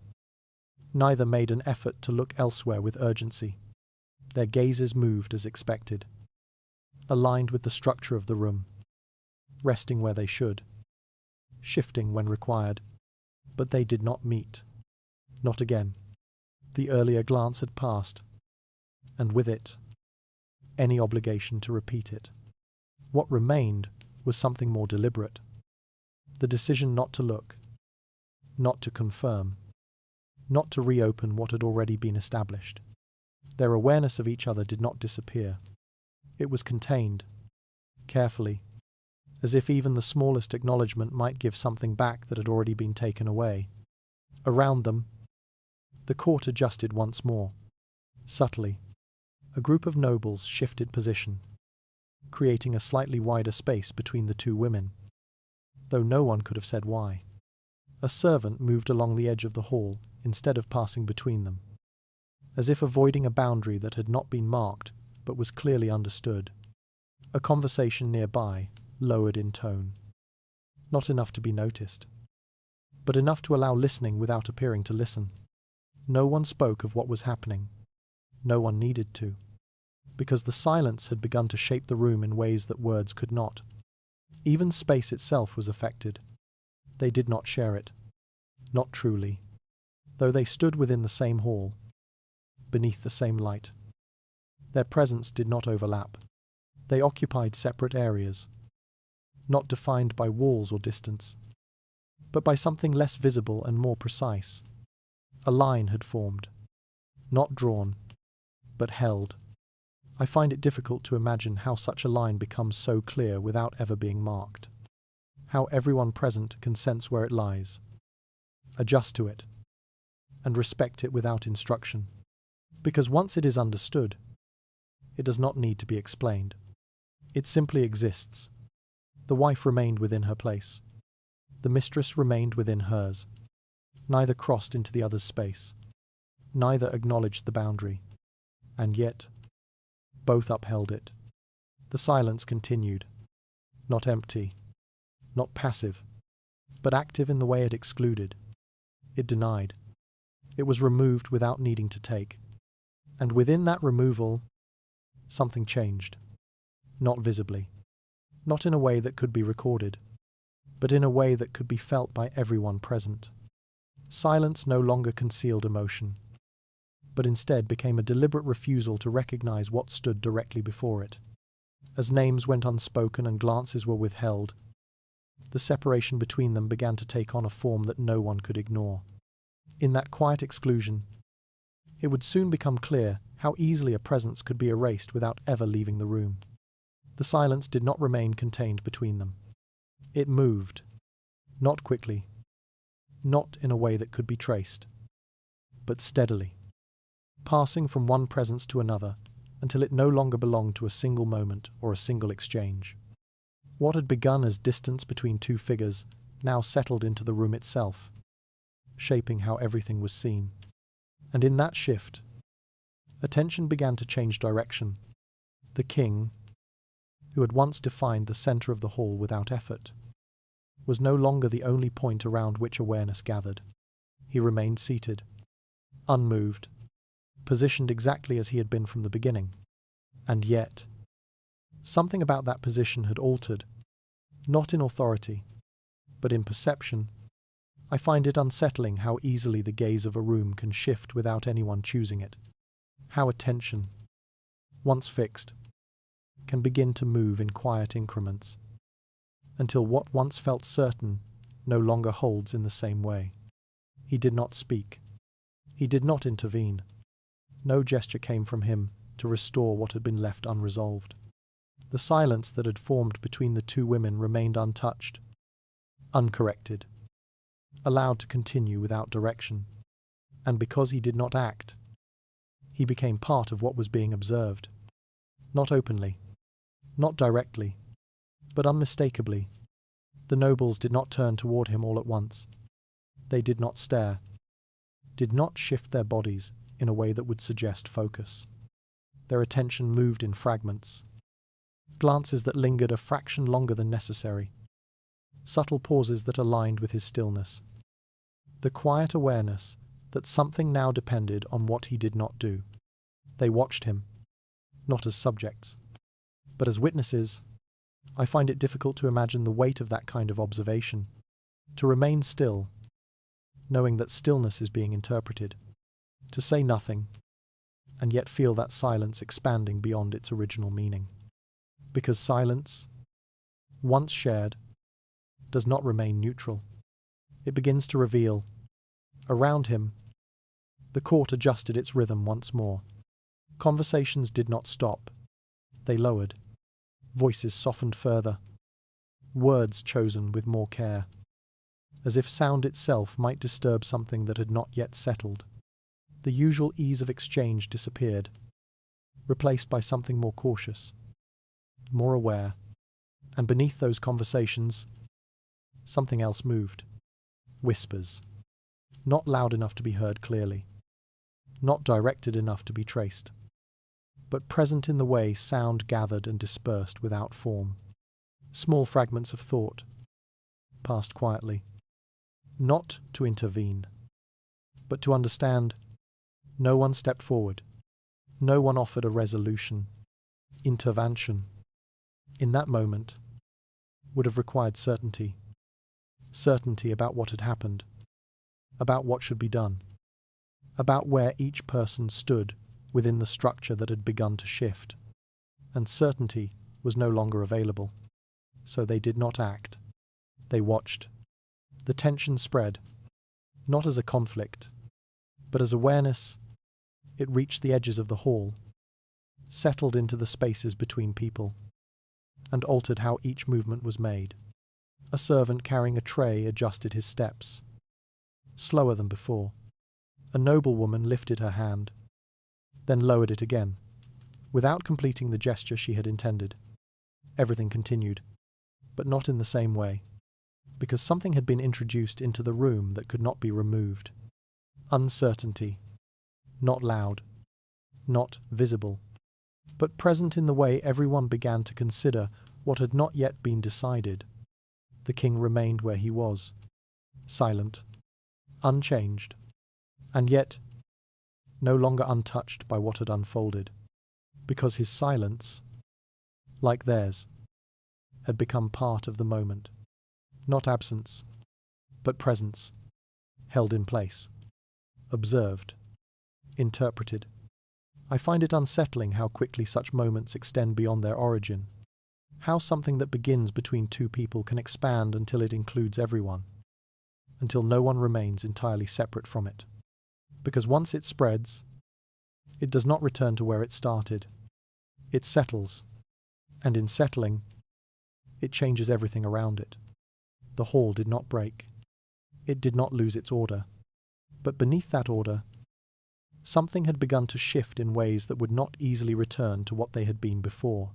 Neither made an effort to look elsewhere with urgency. Their gazes moved as expected, aligned with the structure of the room, resting where they should, shifting when required. But they did not meet. Not again. The earlier glance had passed, and with it, any obligation to repeat it. What remained was something more deliberate. The decision not to look, not to confirm, not to reopen what had already been established. Their awareness of each other did not disappear. It was contained, carefully, as if even the smallest acknowledgement might give something back that had already been taken away. Around them, the court adjusted once more. Subtly, a group of nobles shifted position, creating a slightly wider space between the two women, though no one could have said why. A servant moved along the edge of the hall instead of passing between them, as if avoiding a boundary that had not been marked but was clearly understood. A conversation nearby lowered in tone. Not enough to be noticed, but enough to allow listening without appearing to listen. No one spoke of what was happening. No one needed to, because the silence had begun to shape the room in ways that words could not. Even space itself was affected. They did not share it. Not truly. Though they stood within the same hall, beneath the same light. Their presence did not overlap. They occupied separate areas, not defined by walls or distance, but by something less visible and more precise. A line had formed, not drawn, but held. I find it difficult to imagine how such a line becomes so clear without ever being marked. How everyone present can sense where it lies, adjust to it, and respect it without instruction. Because once it is understood, it does not need to be explained. It simply exists. The wife remained within her place. The mistress remained within hers. Neither crossed into the other's space. Neither acknowledged the boundary. And yet, both upheld it. The silence continued. Not empty, not passive, but active in the way it excluded. It denied. It was removed without needing to take. And within that removal, something changed. Not visibly. Not in a way that could be recorded, but in a way that could be felt by everyone present. Silence no longer concealed emotion, but instead became a deliberate refusal to recognize what stood directly before it. As names went unspoken and glances were withheld, the separation between them began to take on a form that no one could ignore. In that quiet exclusion, it would soon become clear how easily a presence could be erased without ever leaving the room. The silence did not remain contained between them. It moved, not quickly, not in a way that could be traced, but steadily, passing from one presence to another, until it no longer belonged to a single moment or a single exchange. What had begun as distance between two figures now settled into the room itself, shaping how everything was seen. And in that shift, attention began to change direction. The king, who had once defined the center of the hall without effort, was no longer the only point around which awareness gathered. He remained seated, unmoved, positioned exactly as he had been from the beginning. And yet, something about that position had altered, not in authority, but in perception. I find it unsettling how easily the gaze of a room can shift without anyone choosing it. How attention, once fixed, can begin to move in quiet increments, until what once felt certain no longer holds in the same way. He did not speak. He did not intervene. No gesture came from him to restore what had been left unresolved. The silence that had formed between the two women remained untouched, uncorrected, allowed to continue without direction. And because he did not act, he became part of what was being observed. Not openly, not directly, but unmistakably. The nobles did not turn toward him all at once. They did not stare, did not shift their bodies in a way that would suggest focus. Their attention moved in fragments, glances that lingered a fraction longer than necessary, subtle pauses that aligned with his stillness. The quiet awareness that something now depended on what he did not do. They watched him, not as subjects, but as witnesses. I find it difficult to imagine the weight of that kind of observation, to remain still, knowing that stillness is being interpreted, to say nothing, and yet feel that silence expanding beyond its original meaning. Because silence, once shared, does not remain neutral. It begins to reveal. Around him, the court adjusted its rhythm once more. Conversations did not stop. They lowered. Voices softened further. Words chosen with more care, as if sound itself might disturb something that had not yet settled. The usual ease of exchange disappeared, replaced by something more cautious, more aware, and beneath those conversations, something else moved. Whispers, not loud enough to be heard clearly, not directed enough to be traced, but present in the way sound gathered and dispersed without form. Small fragments of thought, passed quietly, not to intervene, but to understand. No one stepped forward. No one offered a resolution. Intervention, in that moment, would have required certainty. Certainty about what had happened, about what should be done, about where each person stood within the structure that had begun to shift. And certainty was no longer available. So they did not act. They watched. The tension spread, not as a conflict, but as awareness. It reached the edges of the hall, settled into the spaces between people, and altered how each movement was made. A servant carrying a tray adjusted his steps, slower than before. A noblewoman lifted her hand, then lowered it again, without completing the gesture she had intended. Everything continued, but not in the same way, because something had been introduced into the room that could not be removed. Uncertainty, not loud, not visible, but present in the way everyone began to consider what had not yet been decided. The king remained where he was, silent, unchanged, and yet no longer untouched by what had unfolded, because his silence, like theirs, had become part of the moment. Not absence, but presence, held in place, observed, interpreted. I find it unsettling how quickly such moments extend beyond their origin, how something that begins between two people can expand until it includes everyone, until no one remains entirely separate from it. Because once it spreads, it does not return to where it started. It settles, and in settling, it changes everything around it. The hall did not break. It did not lose its order. But beneath that order, Something had begun to shift in ways that would not easily return to what they had been before.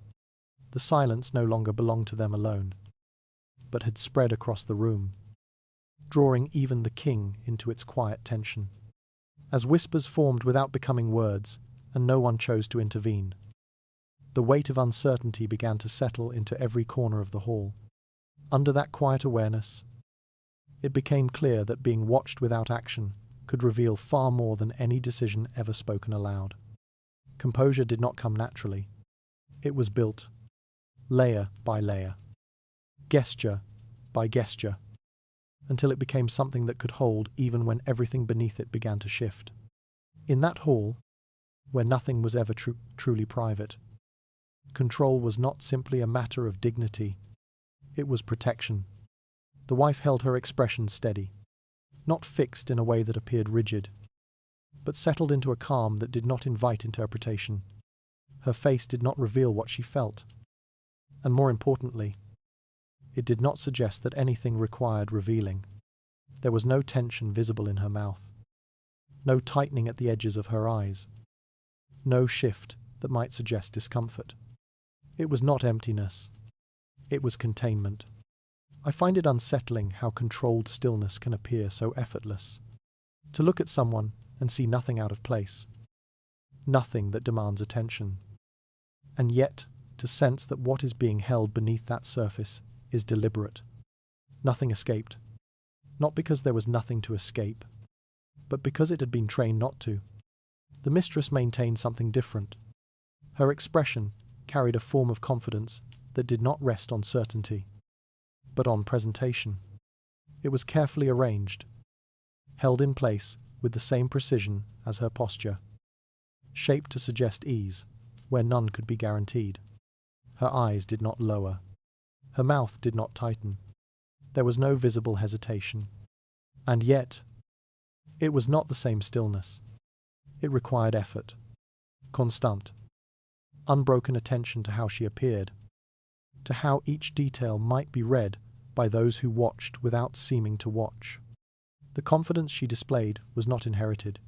The silence no longer belonged to them alone, but had spread across the room, drawing even the king into its quiet tension. As whispers formed without becoming words, and no one chose to intervene, the weight of uncertainty began to settle into every corner of the hall. Under that quiet awareness, it became clear that being watched without action could reveal far more than any decision ever spoken aloud. Composure did not come naturally. It was built, layer by layer, gesture by gesture, until it became something that could hold even when everything beneath it began to shift. In that hall, where nothing was ever truly private, control was not simply a matter of dignity, it was protection. The wife held her expression steady, not fixed in a way that appeared rigid, but settled into a calm that did not invite interpretation. Her face did not reveal what she felt, and more importantly, it did not suggest that anything required revealing. There was no tension visible in her mouth, no tightening at the edges of her eyes, no shift that might suggest discomfort. It was not emptiness, it was containment. I find it unsettling how controlled stillness can appear so effortless. To look at someone and see nothing out of place, nothing that demands attention, and yet to sense that what is being held beneath that surface is deliberate. Nothing escaped, not because there was nothing to escape, but because it had been trained not to. The mistress maintained something different. Her expression carried a form of confidence that did not rest on certainty, but on presentation. It was carefully arranged, held in place with the same precision as her posture, shaped to suggest ease where none could be guaranteed. Her eyes did not lower. Her mouth did not tighten. There was no visible hesitation. And yet, it was not the same stillness. It required effort, constant, unbroken attention to how she appeared, to how each detail might be read by those who watched without seeming to watch. The confidence she displayed was not inherited.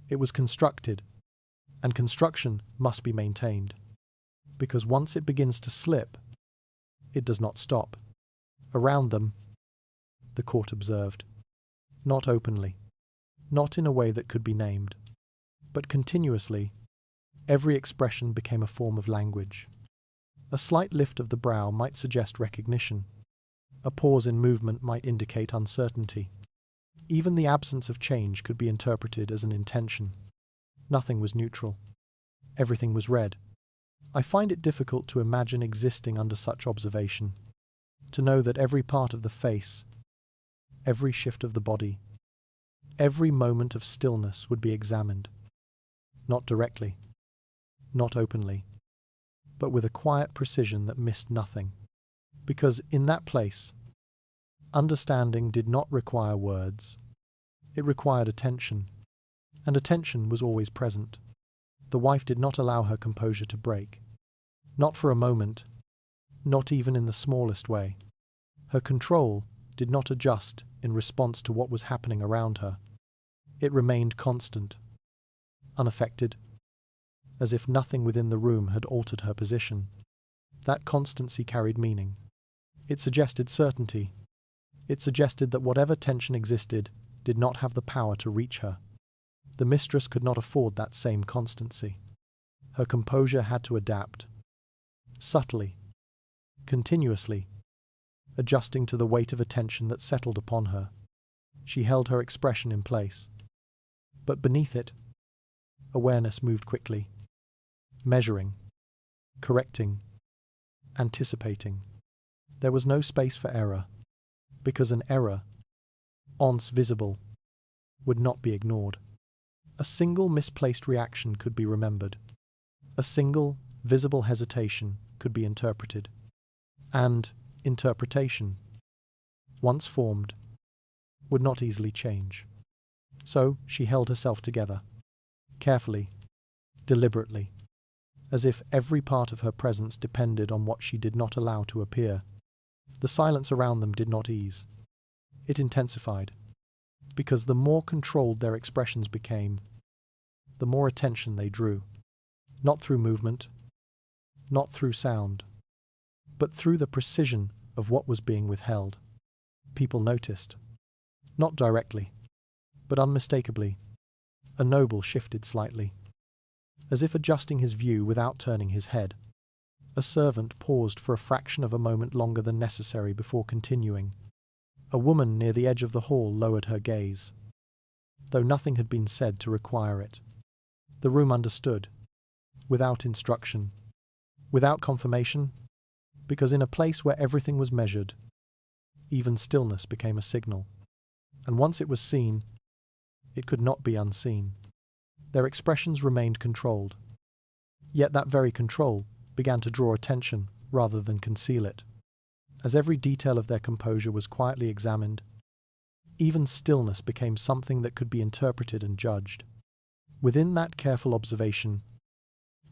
It was constructed, and construction must be maintained, because once it begins to slip, it does not stop. Around them, the court observed, not openly, not in a way that could be named, but continuously, every expression became a form of language. A slight lift of the brow might suggest recognition. A pause in movement might indicate uncertainty. Even the absence of change could be interpreted as an intention. Nothing was neutral. Everything was read. I find it difficult to imagine existing under such observation, to know that every part of the face, every shift of the body, every moment of stillness would be examined, not directly, not openly, but with a quiet precision that missed nothing. Because in that place, understanding did not require words. It required attention, and attention was always present. The wife did not allow her composure to break. Not for a moment, not even in the smallest way. Her control did not adjust in response to what was happening around her. It remained constant, unaffected, as if nothing within the room had altered her position. That constancy carried meaning. It suggested certainty. It suggested that whatever tension existed did not have the power to reach her. The mistress could not afford that same constancy. Her composure had to adapt, subtly, continuously, adjusting to the weight of attention that settled upon her. She held her expression in place. But beneath it, awareness moved quickly, measuring, correcting, anticipating. There was no space for error, because an error, once visible, would not be ignored. A single misplaced reaction could be remembered. A single visible hesitation could be interpreted. And interpretation, once formed, would not easily change. So she held herself together, carefully, deliberately, as if every part of her presence depended on what she did not allow to appear. The silence around them did not ease. It intensified, because the more controlled their expressions became, the more attention they drew. Not through movement, not through sound, but through the precision of what was being withheld. People noticed. Not directly, but unmistakably. A noble shifted slightly, as if adjusting his view without turning his head. A servant paused for a fraction of a moment longer than necessary before continuing. A woman near the edge of the hall lowered her gaze, though nothing had been said to require it. The room understood, without instruction, without confirmation, because in a place where everything was measured, even stillness became a signal. And once it was seen, it could not be unseen. Their expressions remained controlled. Yet that very control began to draw attention rather than conceal it. As every detail of their composure was quietly examined, even stillness became something that could be interpreted and judged. Within that careful observation,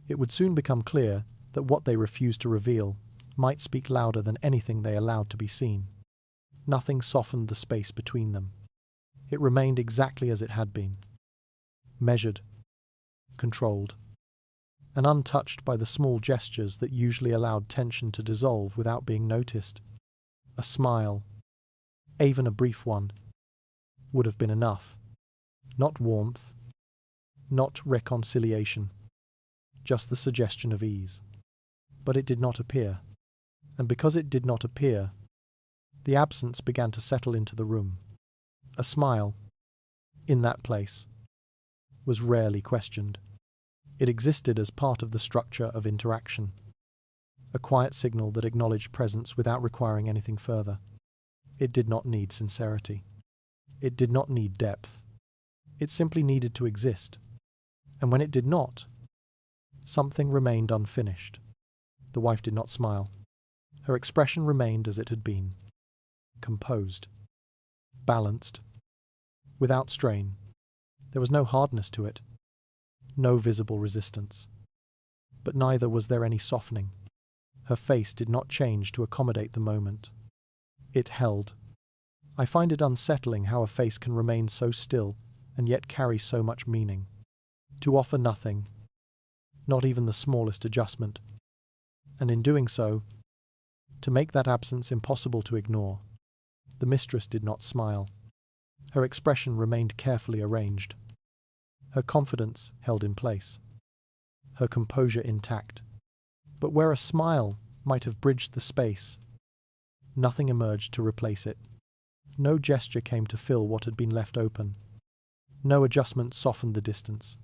it would soon become clear that what they refused to reveal might speak louder than anything they allowed to be seen. Nothing softened the space between them. It remained exactly as it had been, measured, controlled, and untouched by the small gestures that usually allowed tension to dissolve without being noticed. A smile, even a brief one, would have been enough. Not warmth, not reconciliation, just the suggestion of ease. But it did not appear, and because it did not appear, the absence began to settle into the room. A smile, in that place, was rarely questioned. It existed as part of the structure of interaction, a quiet signal that acknowledged presence without requiring anything further. It did not need sincerity. It did not need depth. It simply needed to exist. And when it did not, something remained unfinished. The wife did not smile. Her expression remained as it had been, composed, balanced, without strain. There was no hardness to it, no visible resistance. But neither was there any softening. Her face did not change to accommodate the moment. It held. I find it unsettling how a face can remain so still and yet carry so much meaning. To offer nothing, not even the smallest adjustment, and in doing so, to make that absence impossible to ignore. The mistress did not smile. Her expression remained carefully arranged. Her confidence held in place. Her composure intact. But where a smile might have bridged the space, nothing emerged to replace it. No gesture came to fill what had been left open. No adjustment softened the distance.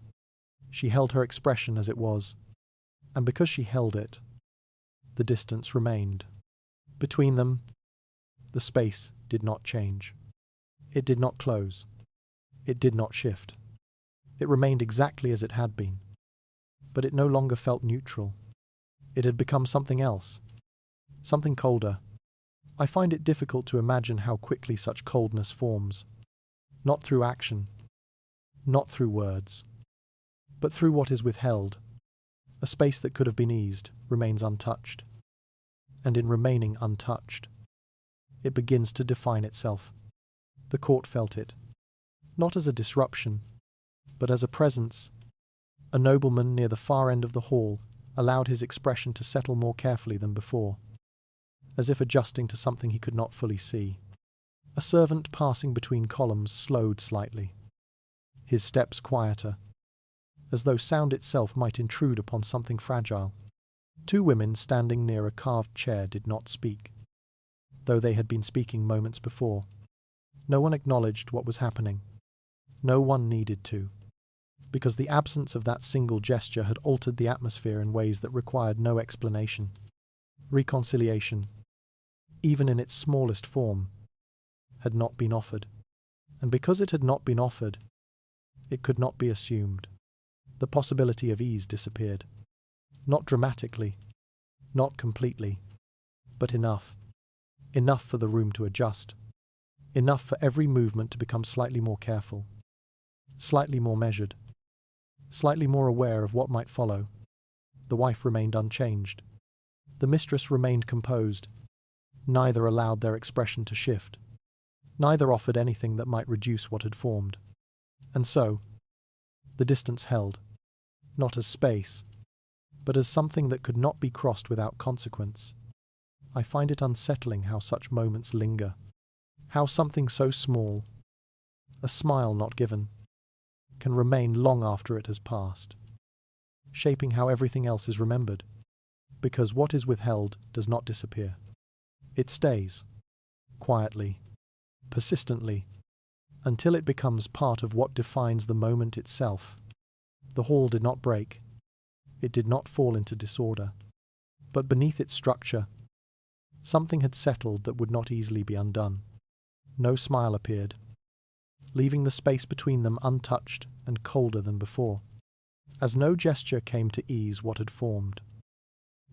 She held her expression as it was, and because she held it, the distance remained. Between them, the space did not change. It did not close. It did not shift. It remained exactly as it had been. But it no longer felt neutral. It had become something else. Something colder. I find it difficult to imagine how quickly such coldness forms. Not through action. Not through words. But through what is withheld. A space that could have been eased remains untouched. And in remaining untouched, it begins to define itself. The court felt it, not as a disruption, but as a presence. A nobleman near the far end of the hall allowed his expression to settle more carefully than before, as if adjusting to something he could not fully see. A servant passing between columns slowed slightly, his steps quieter, as though sound itself might intrude upon something fragile. Two women standing near a carved chair did not speak, though they had been speaking moments before. No one acknowledged what was happening. No one needed to, because the absence of that single gesture had altered the atmosphere in ways that required no explanation. Reconciliation, even in its smallest form, had not been offered. And because it had not been offered, it could not be assumed. The possibility of ease disappeared. Not dramatically, not completely, but enough. Enough for the room to adjust. Enough for every movement to become slightly more careful, slightly more measured, slightly more aware of what might follow. The wife remained unchanged. The mistress remained composed. Neither allowed their expression to shift. Neither offered anything that might reduce what had formed. And so, The distance held, not as space, but as something that could not be crossed without consequence. I find it unsettling how such moments linger, how something so small, a smile not given, can remain long after it has passed, shaping how everything else is remembered, because what is withheld does not disappear. It stays, quietly, persistently, until it becomes part of what defines the moment itself. The hall did not break, it did not fall into disorder, but beneath its structure, something had settled that would not easily be undone. No smile appeared, leaving the space between them untouched and colder than before. As no gesture came to ease what had formed,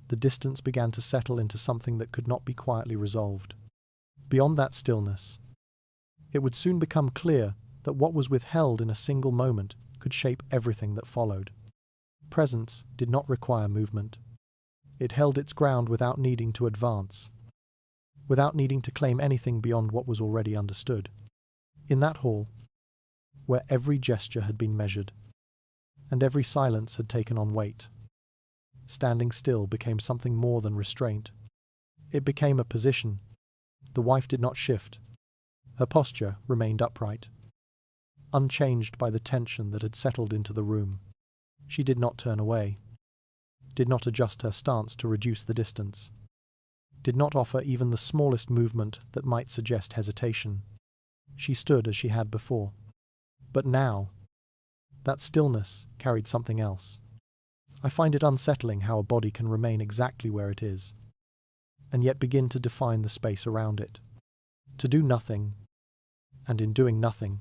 the distance began to settle into something that could not be quietly resolved. Beyond that stillness, it would soon become clear that what was withheld in a single moment could shape everything that followed. Presence did not require movement. It held its ground without needing to advance, without needing to claim anything beyond what was already understood. In that hall, where every gesture had been measured, and every silence had taken on weight, standing still became something more than restraint. It became a position. The wife did not shift. Her posture remained upright, unchanged by the tension that had settled into the room. She did not turn away, did not adjust her stance to reduce the distance, did not offer even the smallest movement that might suggest hesitation. She stood as she had before. But now, that stillness carried something else. I find it unsettling how a body can remain exactly where it is, and yet begin to define the space around it. To do nothing, and in doing nothing,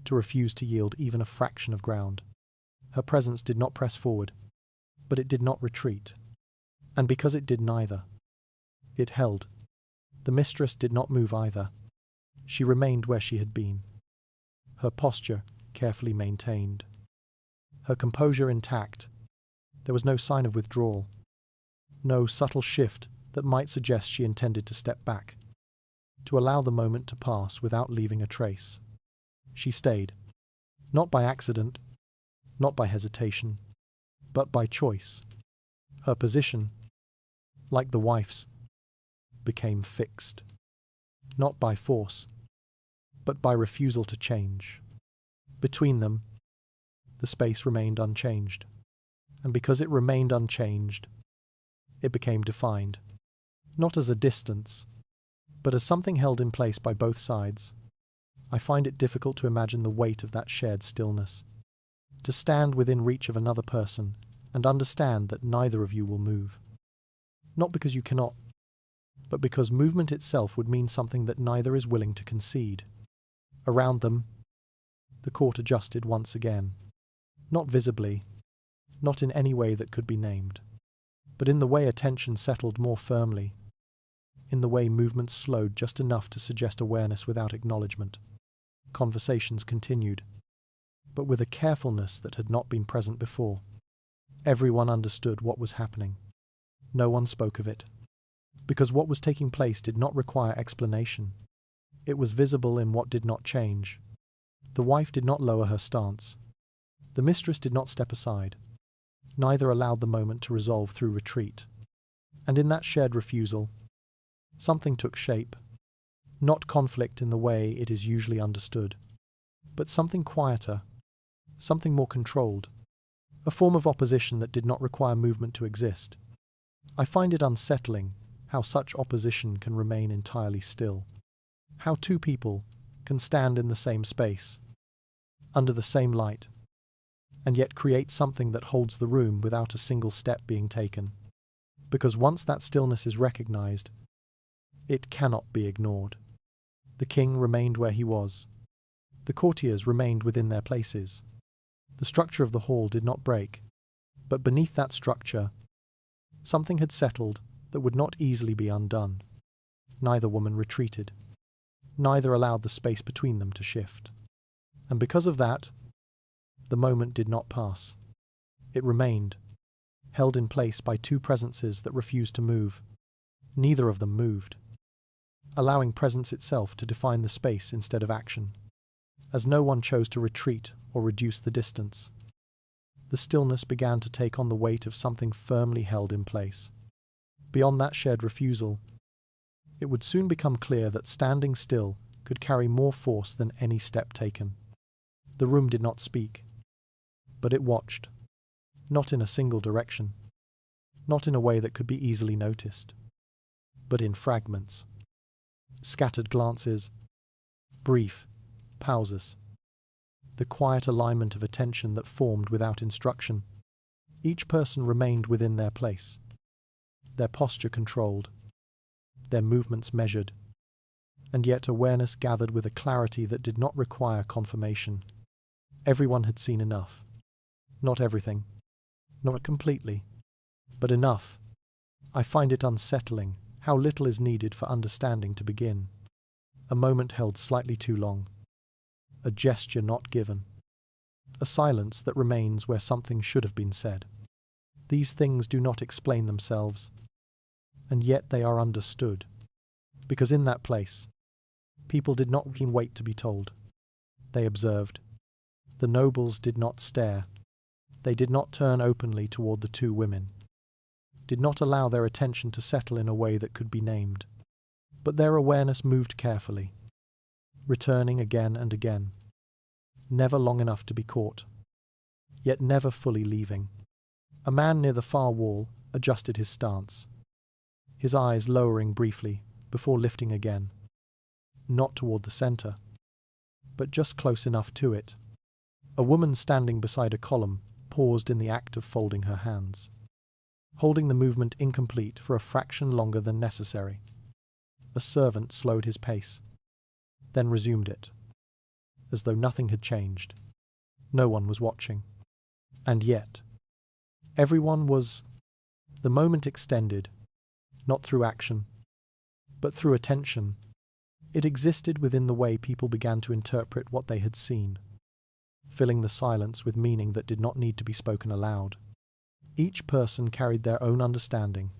to refuse to yield even a fraction of ground. Her presence did not press forward, but it did not retreat. And because it did neither, it held. The mistress did not move either. She remained where she had been, her posture carefully maintained, her composure intact. There was no sign of withdrawal, no subtle shift that might suggest she intended to step back, to allow the moment to pass without leaving a trace. She stayed, not by accident, not by hesitation, but by choice. Her position, like the wife's, became fixed, not by force, but by refusal to change. Between them, the space remained unchanged, and because it remained unchanged, it became defined, not as a distance, but as something held in place by both sides. I find it difficult to imagine the weight of that shared stillness, to stand within reach of another person and understand that neither of you will move. Not because you cannot, but because movement itself would mean something that neither is willing to concede. Around them, the court adjusted once again, not visibly, not in any way that could be named, but in the way attention settled more firmly, in the way movements slowed just enough to suggest awareness without acknowledgement. Conversations continued, but with a carefulness that had not been present before. Everyone understood what was happening. No one spoke of it, because what was taking place did not require explanation. It was visible in what did not change. The wife did not lower her stance. The mistress did not step aside. Neither allowed the moment to resolve through retreat. And in that shared refusal, something took shape. Not conflict in the way it is usually understood, but something quieter, something more controlled, a form of opposition that did not require movement to exist. I find it unsettling how such opposition can remain entirely still, how two people can stand in the same space, under the same light, and yet create something that holds the room without a single step being taken. Because once that stillness is recognized, it cannot be ignored. The king remained where he was. The courtiers remained within their places. The structure of the hall did not break, but beneath that structure, something had settled that would not easily be undone. Neither woman retreated. Neither allowed the space between them to shift. And because of that, the moment did not pass. It remained, held in place by two presences that refused to move. Neither of them moved, allowing presence itself to define the space instead of action. as no one chose to retreat or reduce the distance. The stillness began to take on the weight of something firmly held in place. Beyond that shared refusal, it would soon become clear that standing still could carry more force than any step taken. The room did not speak, but it watched, not in a single direction, not in a way that could be easily noticed, but in fragments. Scattered glances, brief pauses, the quiet alignment of attention that formed without instruction. Each person remained within their place, their posture controlled, their movements measured, and yet awareness gathered with a clarity that did not require confirmation. Everyone had seen enough. Not everything, not completely, but enough. I find it unsettling how little is needed for understanding to begin. A moment held slightly too long. A gesture not given. A silence that remains where something should have been said. These things do not explain themselves, and yet they are understood. Because in that place, people did not wait to be told. They observed. The nobles did not stare. They did not turn openly toward the two women. Did not allow their attention to settle in a way that could be named. But their awareness moved carefully, returning again and again, never long enough to be caught, yet never fully leaving. A man near the far wall adjusted his stance, his eyes lowering briefly before lifting again, not toward the center, but just close enough to it. A woman standing beside a column paused in the act of folding her hands, holding the movement incomplete for a fraction longer than necessary. A servant slowed his pace, then resumed it, as though nothing had changed. No one was watching. And yet, everyone was. The moment extended, not through action, but through attention. It existed within the way people began to interpret what they had seen, filling the silence with meaning that did not need to be spoken aloud. Each person carried their own understanding,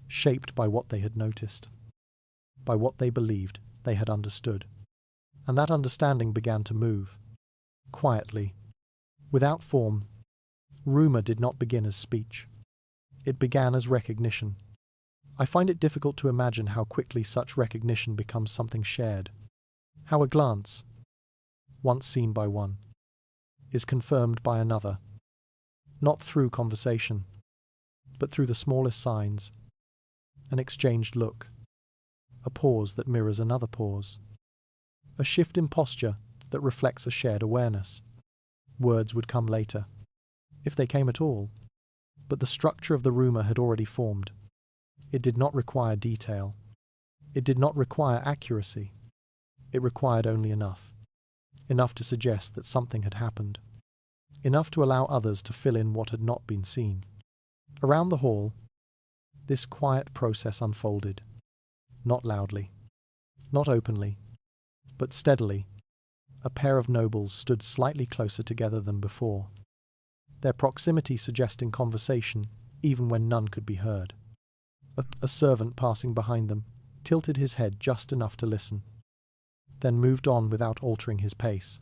shaped by what they had noticed, by what they believed they had understood. And that understanding began to move, quietly, without form. Rumor did not begin as speech. It began as recognition. I find it difficult to imagine how quickly such recognition becomes something shared. How a glance, once seen by one, is confirmed by another, not through conversation, but through the smallest signs, an exchanged look, a pause that mirrors another pause, a shift in posture that reflects a shared awareness. Words would come later, if they came at all, but the structure of the rumor had already formed. It did not require detail. It did not require accuracy. It required only enough to suggest that something had happened, enough to allow others to fill in what had not been seen. Around the hall, this quiet process unfolded, not loudly, not openly, but steadily. A pair of nobles stood slightly closer together than before, their proximity suggesting conversation even when none could be heard. A servant passing behind them tilted his head just enough to listen, then moved on without altering his pace.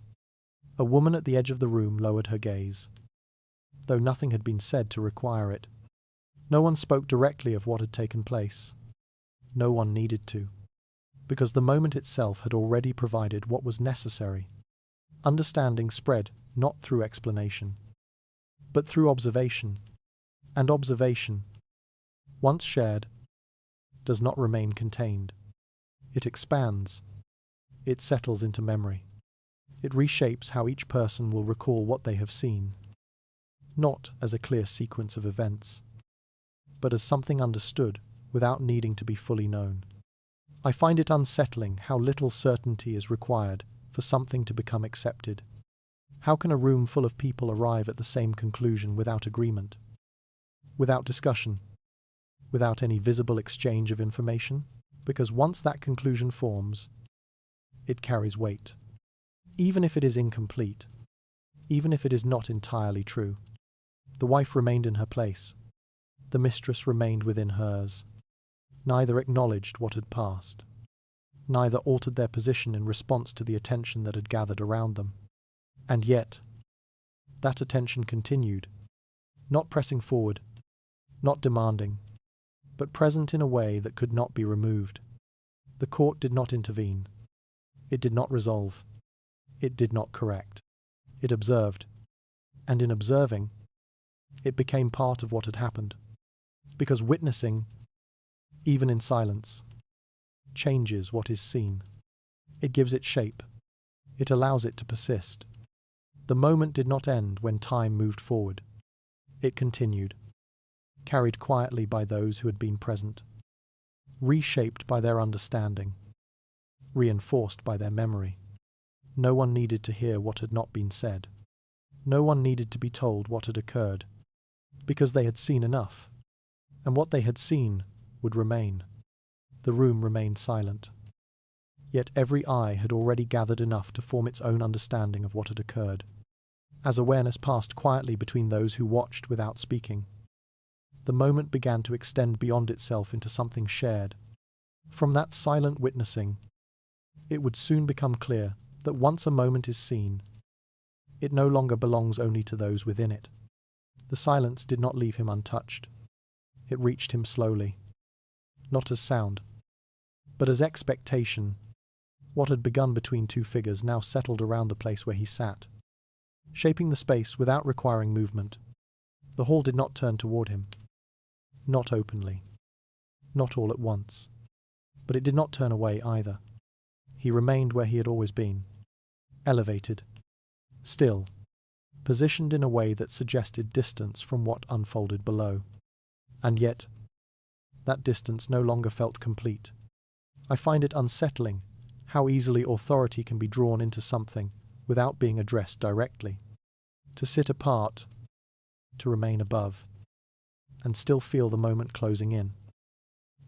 A woman at the edge of the room lowered her gaze, though nothing had been said to require it. No one spoke directly of what had taken place. No one needed to, because the moment itself had already provided what was necessary. Understanding spread not through explanation, but through observation. And observation, once shared, does not remain contained. It expands. It settles into memory. It reshapes how each person will recall what they have seen, not as a clear sequence of events, but as something understood without needing to be fully known. I find it unsettling how little certainty is required for something to become accepted. How can a room full of people arrive at the same conclusion without agreement, without discussion, without any visible exchange of information? Because once that conclusion forms, it carries weight. Even if it is incomplete, even if it is not entirely true. The wife remained in her place. The mistress remained within hers. Neither acknowledged what had passed. neither altered their position in response to the attention that had gathered around them. And yet, that attention continued, not pressing forward, not demanding, but present in a way that could not be removed. The court did not intervene. It did not resolve. It did not correct. It observed. And in observing, it became part of what had happened. Because witnessing, even in silence, changes what is seen. It gives it shape. It allows it to persist. The moment did not end when time moved forward. It continued, carried quietly by those who had been present, reshaped by their understanding, reinforced by their memory. No one needed to hear what had not been said. No one needed to be told what had occurred, because they had seen enough, and what they had seen would remain. The room remained silent. Yet every eye had already gathered enough to form its own understanding of what had occurred. As awareness passed quietly between those who watched without speaking, the moment began to extend beyond itself into something shared. From that silent witnessing, it would soon become clear that once a moment is seen, it no longer belongs only to those within it. The silence did not leave him untouched. It reached him slowly, not as sound, but as expectation. What had begun between two figures now settled around the place where he sat, shaping the space without requiring movement. The hall did not turn toward him. Not openly. Not all at once. But it did not turn away either. He remained where he had always been. Elevated. Still. Positioned in a way that suggested distance from what unfolded below. And yet, that distance no longer felt complete. I find it unsettling how easily authority can be drawn into something without being addressed directly. To sit apart, to remain above, and still feel the moment closing in.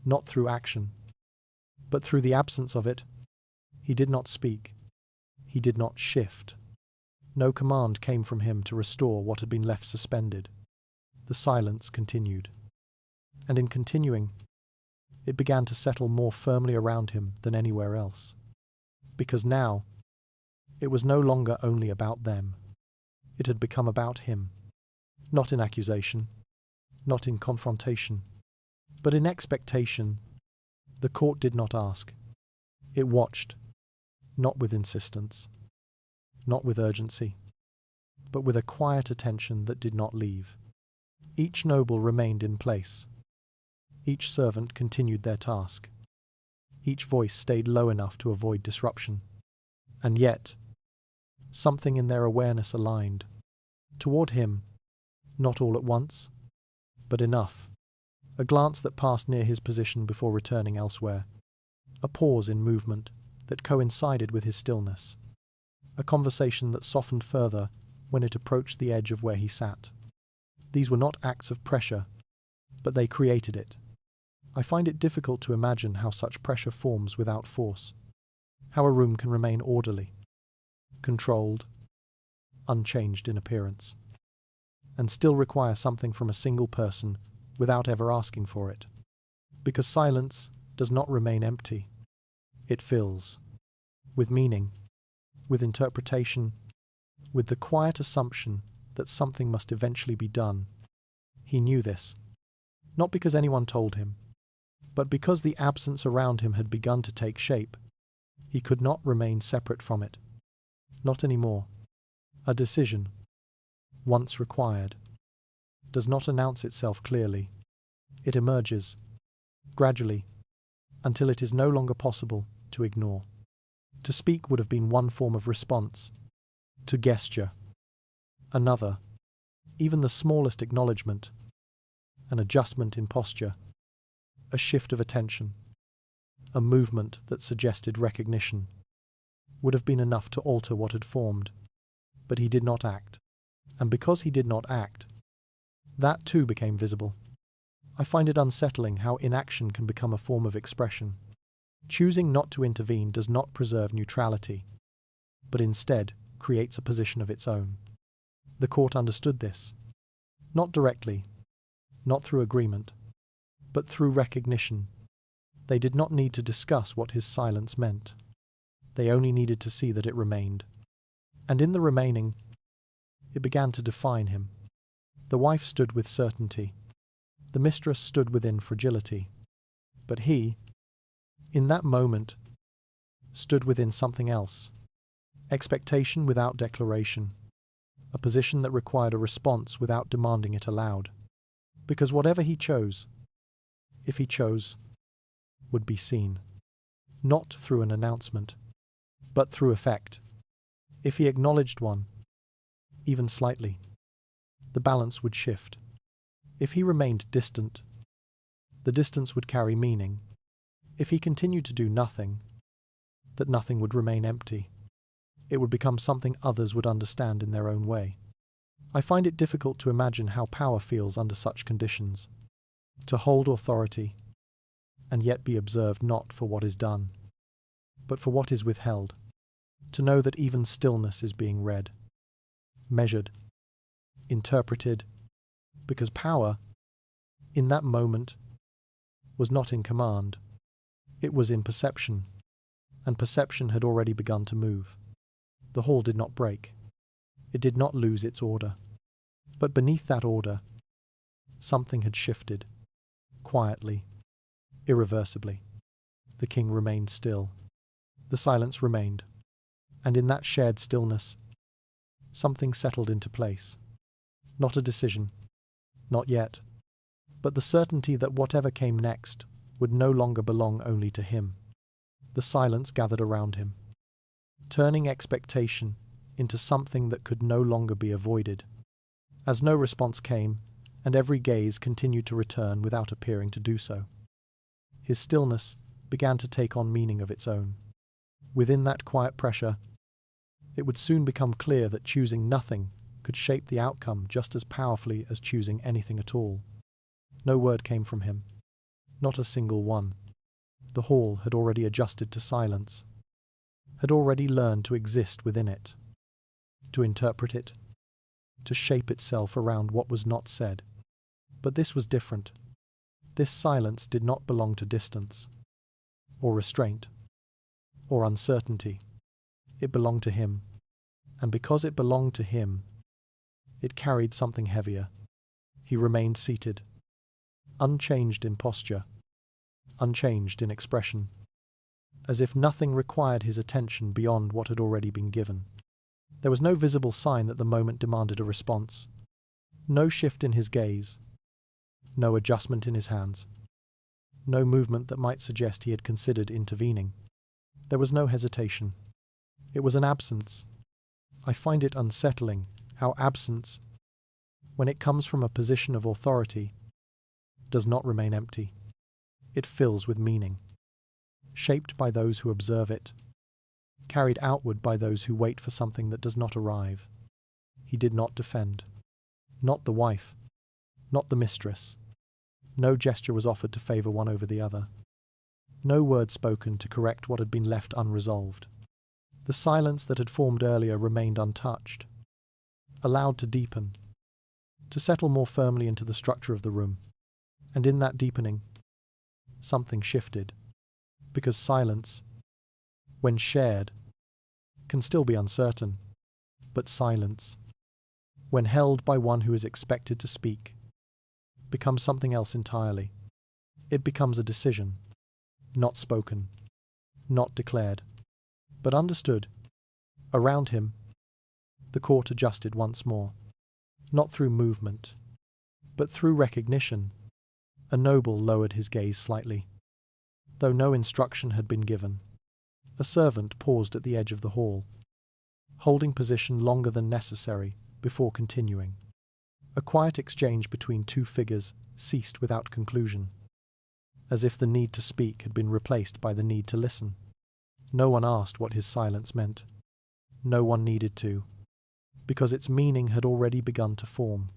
Not through action, but through the absence of it. He did not speak. He did not shift. No command came from him to restore what had been left suspended. The silence continued. And in continuing, it began to settle more firmly around him than anywhere else. Because now, it was no longer only about them. It had become about him. Not in accusation, not in confrontation, but in expectation. The court did not ask. It watched, not with insistence, not with urgency, but with a quiet attention that did not leave. Each noble remained in place. Each servant continued their task. Each voice stayed low enough to avoid disruption. And yet, something in their awareness aligned. Toward him, not all at once, but enough. A glance that passed near his position before returning elsewhere. A pause in movement that coincided with his stillness. A conversation that softened further when it approached the edge of where he sat. These were not acts of pressure, but they created it. I find it difficult to imagine how such pressure forms without force. How a room can remain orderly, controlled, unchanged in appearance, and still require something from a single person without ever asking for it. Because silence does not remain empty. It fills. With meaning, with interpretation, with the quiet assumption that something must eventually be done. He knew this, not because anyone told him, but because the absence around him had begun to take shape. He could not remain separate from it. Not anymore. A decision, once required, does not announce itself clearly. It emerges, gradually, until it is no longer possible to ignore. To speak would have been one form of response. To gesture, another. Even the smallest acknowledgement, an adjustment in posture, a shift of attention, a movement that suggested recognition, would have been enough to alter what had formed. But he did not act. And because he did not act, that too became visible. I find it unsettling how inaction can become a form of expression. Choosing not to intervene does not preserve neutrality, but instead creates a position of its own. The court understood this. Not directly, not through agreement, but through recognition. They did not need to discuss what his silence meant. They only needed to see that it remained. And in the remaining, it began to define him. The wife stood with certainty. The mistress stood within fragility. But he, in that moment, stood within something else. Expectation without declaration. A position that required a response without demanding it aloud. Because whatever he chose, if he chose, would be seen. Not through an announcement, but through effect. If he acknowledged one, even slightly, the balance would shift. If he remained distant, the distance would carry meaning. If he continued to do nothing, that nothing would remain empty. It would become something others would understand in their own way. I find it difficult to imagine how power feels under such conditions. To hold authority, and yet be observed not for what is done, but for what is withheld. To know that even stillness is being read, measured, interpreted, because power, in that moment, was not in command. It was in perception, and perception had already begun to move. The hall did not break. It did not lose its order. But beneath that order, something had shifted, quietly, irreversibly. The king remained still. The silence remained. And in that shared stillness, something settled into place. Not a decision, not yet, but the certainty that whatever came next would no longer belong only to him. The silence gathered around him, turning expectation into something that could no longer be avoided. As no response came, and every gaze continued to return without appearing to do so, his stillness began to take on meaning of its own. Within that quiet pressure, it would soon become clear that choosing nothing could shape the outcome just as powerfully as choosing anything at all. No word came from him, not a single one. The hall had already adjusted to silence, had already learned to exist within it, to interpret it, to shape itself around what was not said. But this was different. This silence did not belong to distance, or restraint, or uncertainty. It belonged to him, and because it belonged to him, it carried something heavier. He remained seated, unchanged in posture, unchanged in expression, as if nothing required his attention beyond what had already been given. There was no visible sign that the moment demanded a response, no shift in his gaze, no adjustment in his hands, no movement that might suggest he had considered intervening. There was no hesitation. It was an absence. I find it unsettling how absence, when it comes from a position of authority, does not remain empty. It fills with meaning, shaped by those who observe it, carried outward by those who wait for something that does not arrive. He did not defend. Not the wife, not the mistress. No gesture was offered to favour one over the other. No word spoken to correct what had been left unresolved. The silence that had formed earlier remained untouched, allowed to deepen, to settle more firmly into the structure of the room. And in that deepening, something shifted, because silence, when shared, can still be uncertain, but silence, when held by one who is expected to speak, becomes something else entirely. It becomes a decision, not spoken, not declared, but understood. Around him, the court adjusted once more, not through movement, but through recognition. A noble lowered his gaze slightly, though no instruction had been given. A servant paused at the edge of the hall, holding position longer than necessary before continuing. A quiet exchange between two figures ceased without conclusion, as if the need to speak had been replaced by the need to listen. No one asked what his silence meant. No one needed to, because its meaning had already begun to form.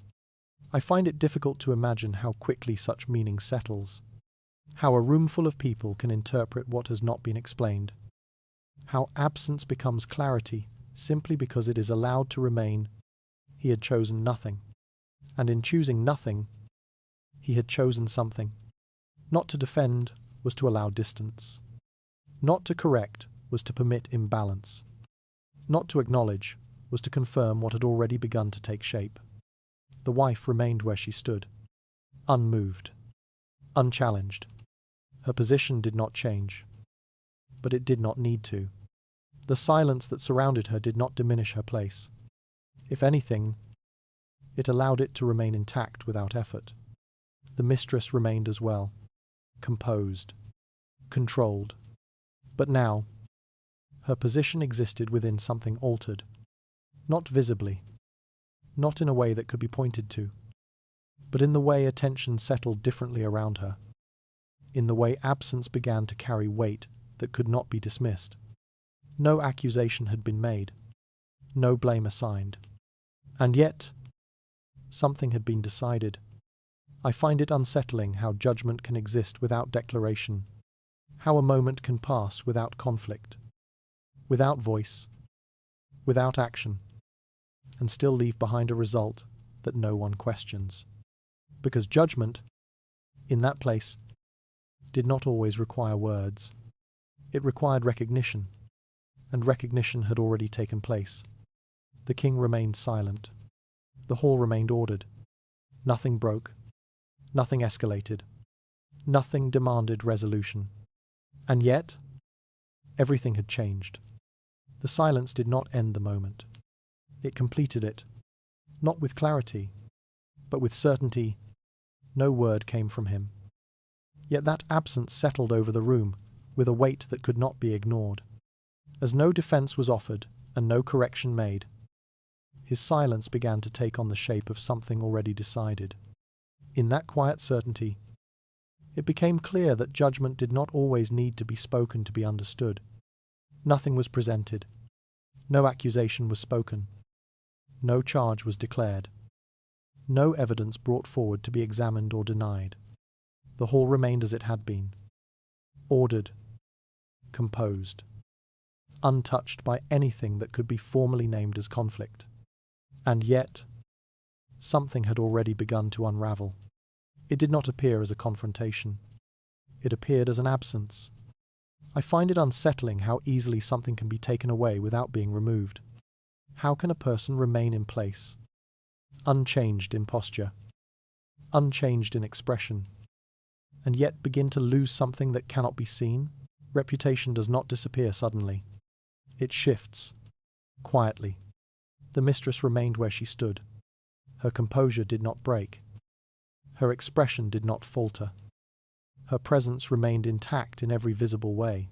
I find it difficult to imagine how quickly such meaning settles, how a room full of people can interpret what has not been explained, how absence becomes clarity simply because it is allowed to remain. He had chosen nothing, and in choosing nothing, he had chosen something. Not to defend was to allow distance. Not to correct was to permit imbalance. Not to acknowledge was to confirm what had already begun to take shape. The wife remained where she stood, unmoved, unchallenged. Her position did not change, but it did not need to. The silence that surrounded her did not diminish her place. If anything, it allowed it to remain intact without effort. The mistress remained as well, composed, controlled. But now, her position existed within something altered, not visibly, not in a way that could be pointed to, but in the way attention settled differently around her, in the way absence began to carry weight that could not be dismissed. No accusation had been made, no blame assigned. And yet, something had been decided. I find it unsettling how judgment can exist without declaration, how a moment can pass without conflict, without voice, without action, and still leave behind a result that no one questions. Because judgment, in that place, did not always require words. It required recognition, and recognition had already taken place. The king remained silent. The hall remained ordered. Nothing broke. Nothing escalated. Nothing demanded resolution. And yet, everything had changed. The silence did not end the moment. It completed it, not with clarity, but with certainty. No word came from him. Yet that absence settled over the room with a weight that could not be ignored. As no defense was offered and no correction made, his silence began to take on the shape of something already decided. In that quiet certainty, it became clear that judgment did not always need to be spoken to be understood. Nothing was presented. No accusation was spoken. No charge was declared. No evidence brought forward to be examined or denied. The hall remained as it had been, ordered, composed, untouched by anything that could be formally named as conflict. And yet, something had already begun to unravel. It did not appear as a confrontation. It appeared as an absence. I find it unsettling how easily something can be taken away without being removed. How can a person remain in place, unchanged in posture, unchanged in expression, and yet begin to lose something that cannot be seen? Reputation does not disappear suddenly. It shifts, quietly. The mistress remained where she stood. Her composure did not break. Her expression did not falter. Her presence remained intact in every visible way.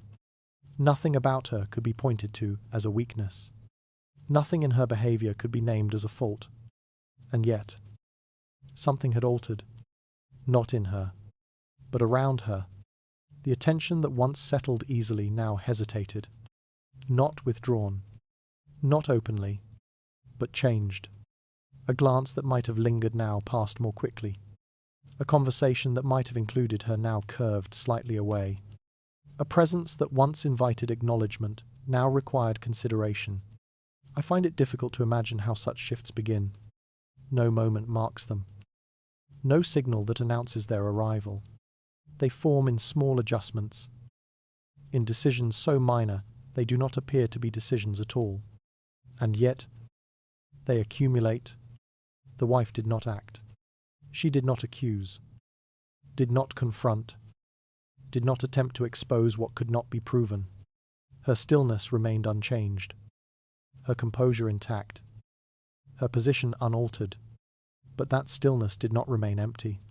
Nothing about her could be pointed to as a weakness. Nothing in her behavior could be named as a fault. And yet, something had altered, not in her, but around her. The attention that once settled easily now hesitated, not withdrawn, not openly, but changed. A glance that might have lingered now passed more quickly. A conversation that might have included her now curved slightly away. A presence that once invited acknowledgement now required consideration. I find it difficult to imagine how such shifts begin. No moment marks them. No signal that announces their arrival. They form in small adjustments, in decisions so minor they do not appear to be decisions at all. And yet, they accumulate. The wife did not act. She did not accuse, did not confront, did not attempt to expose what could not be proven. Her stillness remained unchanged, her composure intact, her position unaltered. But that stillness did not remain empty.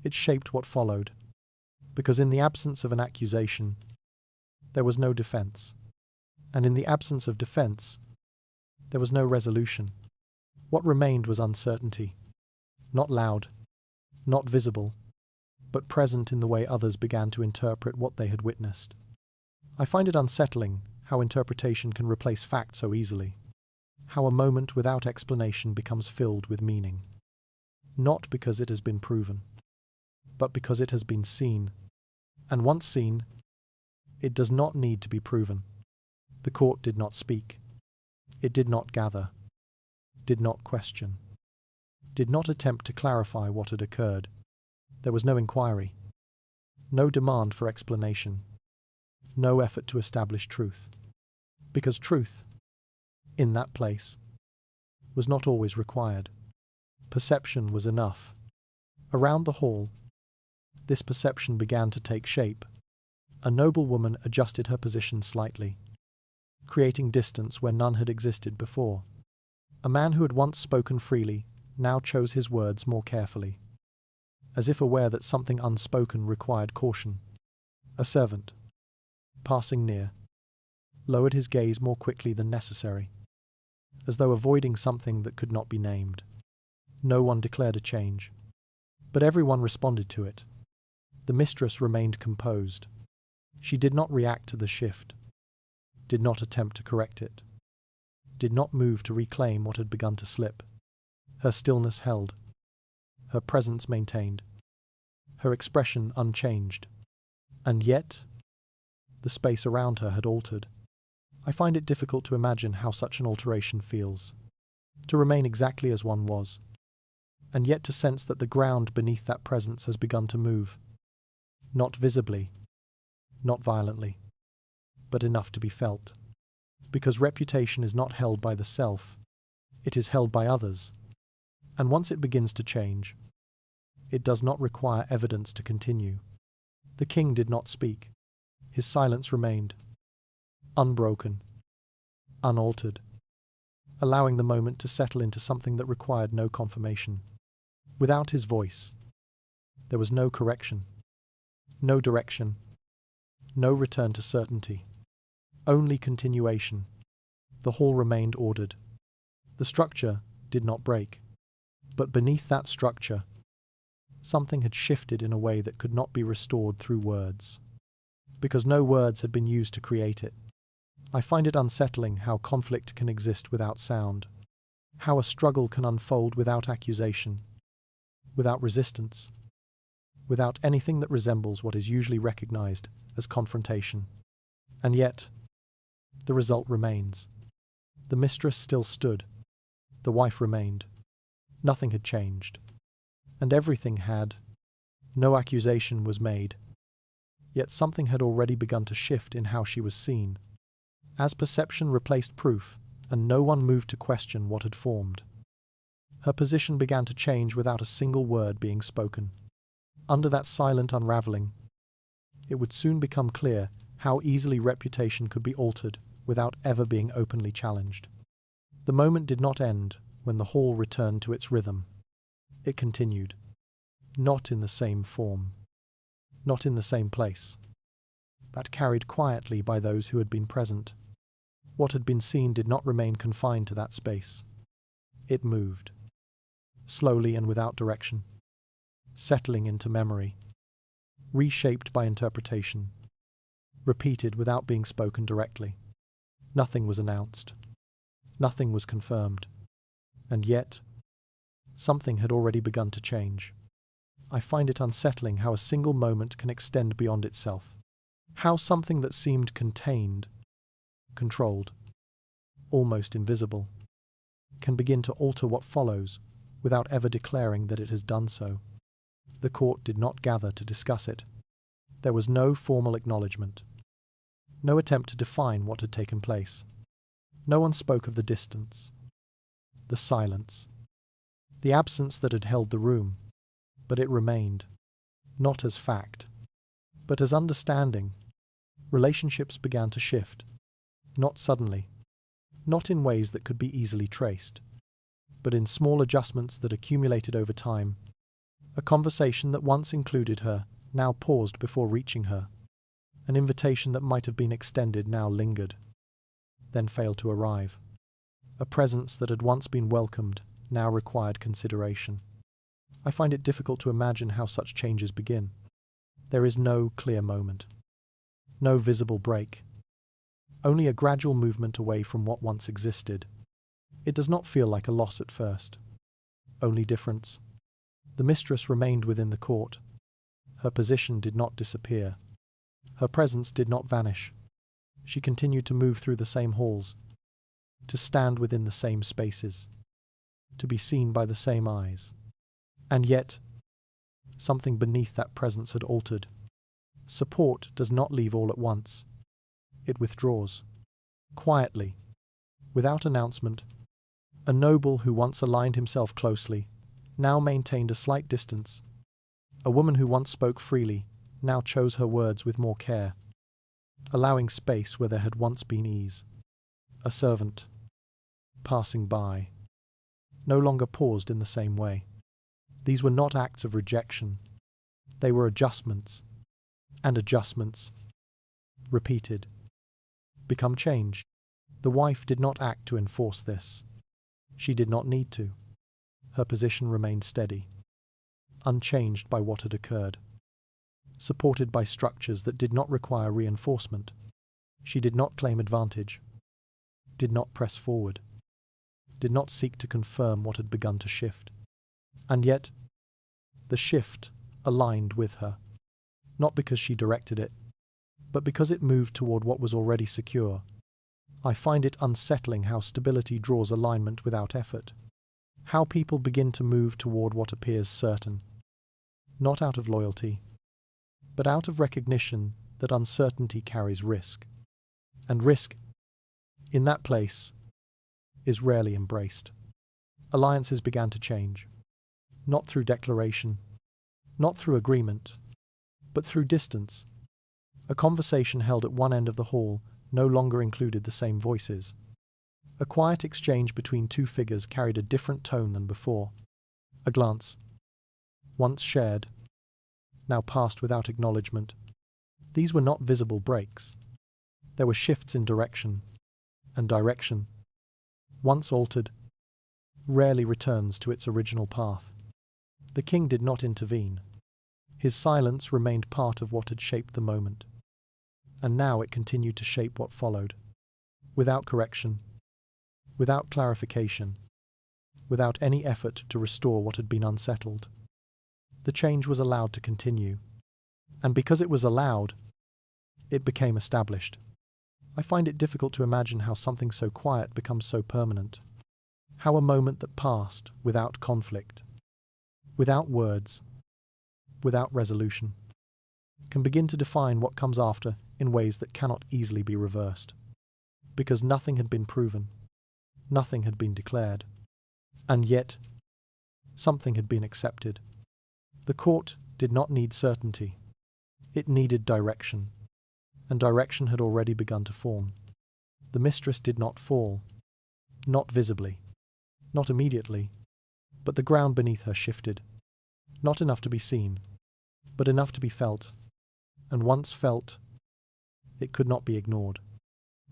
It shaped what followed, because in the absence of an accusation, there was no defense, and in the absence of defense, there was no resolution. What remained was uncertainty, not loud, not visible, but present in the way others began to interpret what they had witnessed. I find it unsettling how interpretation can replace fact so easily, how a moment without explanation becomes filled with meaning, not because it has been proven, but because it has been seen, and once seen, it does not need to be proven. The court did not speak. It did not gather, did not question, did not attempt to clarify what had occurred. There was no inquiry, No demand for explanation. No effort to establish truth. Because truth, in that place, was not always required. Perception was enough. Around the hall, this perception began to take shape. A noble woman adjusted her position slightly, creating distance where none had existed before. A man who had once spoken freely now chose his words more carefully, as if aware that something unspoken required caution. A servant, passing near, lowered his gaze more quickly than necessary, as though avoiding something that could not be named. No one declared a change, but everyone responded to it. The mistress remained composed. She did not react to the shift, did not attempt to correct it, did not move to reclaim what had begun to slip. Her stillness held, her presence maintained, her expression unchanged. And yet, the space around her had altered. I find it difficult to imagine how such an alteration feels. To remain exactly as one was, and yet to sense that the ground beneath that presence has begun to move. Not visibly, not violently, but enough to be felt. Because reputation is not held by the self, it is held by others. And once it begins to change, it does not require evidence to continue. The king did not speak. His silence remained, unbroken, unaltered, allowing the moment to settle into something that required no confirmation. Without his voice, there was no correction, no direction, no return to certainty, only continuation. The hall remained ordered. The structure did not break, but beneath that structure, something had shifted in a way that could not be restored through words, because no words had been used to create it. I find it unsettling how conflict can exist without sound, how a struggle can unfold without accusation, without resistance, without anything that resembles what is usually recognized as confrontation. And yet, the result remains. The mistress still stood. The wife remained. Nothing had changed. And everything had. No accusation was made. Yet something had already begun to shift in how she was seen. As perception replaced proof, and no one moved to question what had formed, her position began to change without a single word being spoken. Under that silent unraveling, it would soon become clear how easily reputation could be altered without ever being openly challenged. The moment did not end when the hall returned to its rhythm. It continued, not in the same form, not in the same place, but carried quietly by those who had been present. What had been seen did not remain confined to that space. It moved, slowly and without direction, settling into memory, reshaped by interpretation, repeated without being spoken directly. Nothing was announced. Nothing was confirmed. And yet, something had already begun to change. I find it unsettling how a single moment can extend beyond itself. How something that seemed contained, controlled, almost invisible, can begin to alter what follows without ever declaring that it has done so. The court did not gather to discuss it. There was no formal acknowledgement, no attempt to define what had taken place. No one spoke of the distance, the silence, the absence that had held the room, but it remained, not as fact, but as understanding. Relationships began to shift, not suddenly, not in ways that could be easily traced, but in small adjustments that accumulated over time. A conversation that once included her now paused before reaching her. An invitation that might have been extended now lingered, then failed to arrive. A presence that had once been welcomed now required consideration. I find it difficult to imagine how such changes begin. There is no clear moment, no visible break, only a gradual movement away from what once existed. It does not feel like a loss at first, only difference. The mistress remained within the court. Her position did not disappear. Her presence did not vanish. She continued to move through the same halls, to stand within the same spaces, to be seen by the same eyes. And yet, something beneath that presence had altered. Support does not leave all at once. It withdraws. Quietly, without announcement. A noble who once aligned himself closely now maintained a slight distance. A woman who once spoke freely now chose her words with more care, allowing space where there had once been ease. A servant, passing by, no longer paused in the same way. These were not acts of rejection. They were adjustments. And adjustments, repeated, become changed. The wife did not act to enforce this. She did not need to. Her position remained steady, unchanged by what had occurred, supported by structures that did not require reinforcement. She did not claim advantage, did not press forward, did not seek to confirm what had begun to shift. And yet, the shift aligned with her, not because she directed it, but because it moved toward what was already secure. I find it unsettling how stability draws alignment without effort, how people begin to move toward what appears certain, not out of loyalty, but out of recognition that uncertainty carries risk. And risk, in that place, is rarely embraced. Alliances began to change, not through declaration, not through agreement, but through distance. A conversation held at one end of the hall no longer included the same voices. A quiet exchange between two figures carried a different tone than before. A glance, once shared, now passed without acknowledgement. These were not visible breaks. There were shifts in direction, and direction, once altered, rarely returns to its original path. The king did not intervene. His silence remained part of what had shaped the moment, and now it continued to shape what followed. Without correction, without clarification, without any effort to restore what had been unsettled. The change was allowed to continue, and because it was allowed, it became established. I find it difficult to imagine how something so quiet becomes so permanent, how a moment that passed without conflict, without words, without resolution, can begin to define what comes after in ways that cannot easily be reversed. Because nothing had been proven, nothing had been declared, and yet something had been accepted. The court did not need certainty. It needed direction, and direction had already begun to form. The mistress did not fall, not visibly, not immediately, but the ground beneath her shifted, not enough to be seen, but enough to be felt, and once felt, it could not be ignored.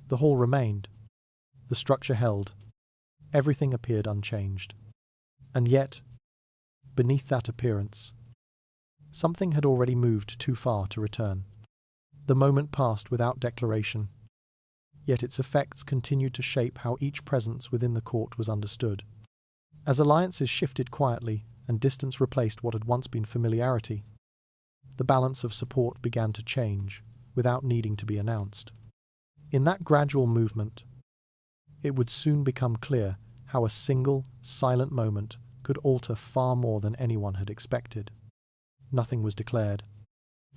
The hall remained, the structure held, everything appeared unchanged. And yet, beneath that appearance, something had already moved too far to return. The moment passed without declaration, yet its effects continued to shape how each presence within the court was understood. As alliances shifted quietly and distance replaced what had once been familiarity, the balance of support began to change without needing to be announced. In that gradual movement, it would soon become clear how a single, silent moment could alter far more than anyone had expected. Nothing was declared.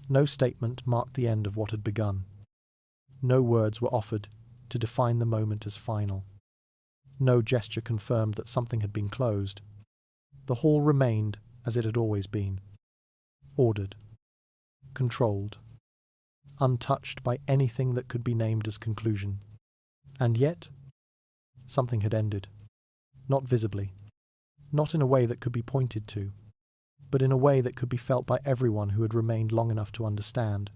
No statement marked the end of what had begun. No words were offered to define the moment as final. No gesture confirmed that something had been closed. The hall remained as it had always been, ordered, controlled, untouched by anything that could be named as conclusion. And yet, something had ended. Not visibly, not in a way that could be pointed to, but in a way that could be felt by everyone who had remained long enough to understand.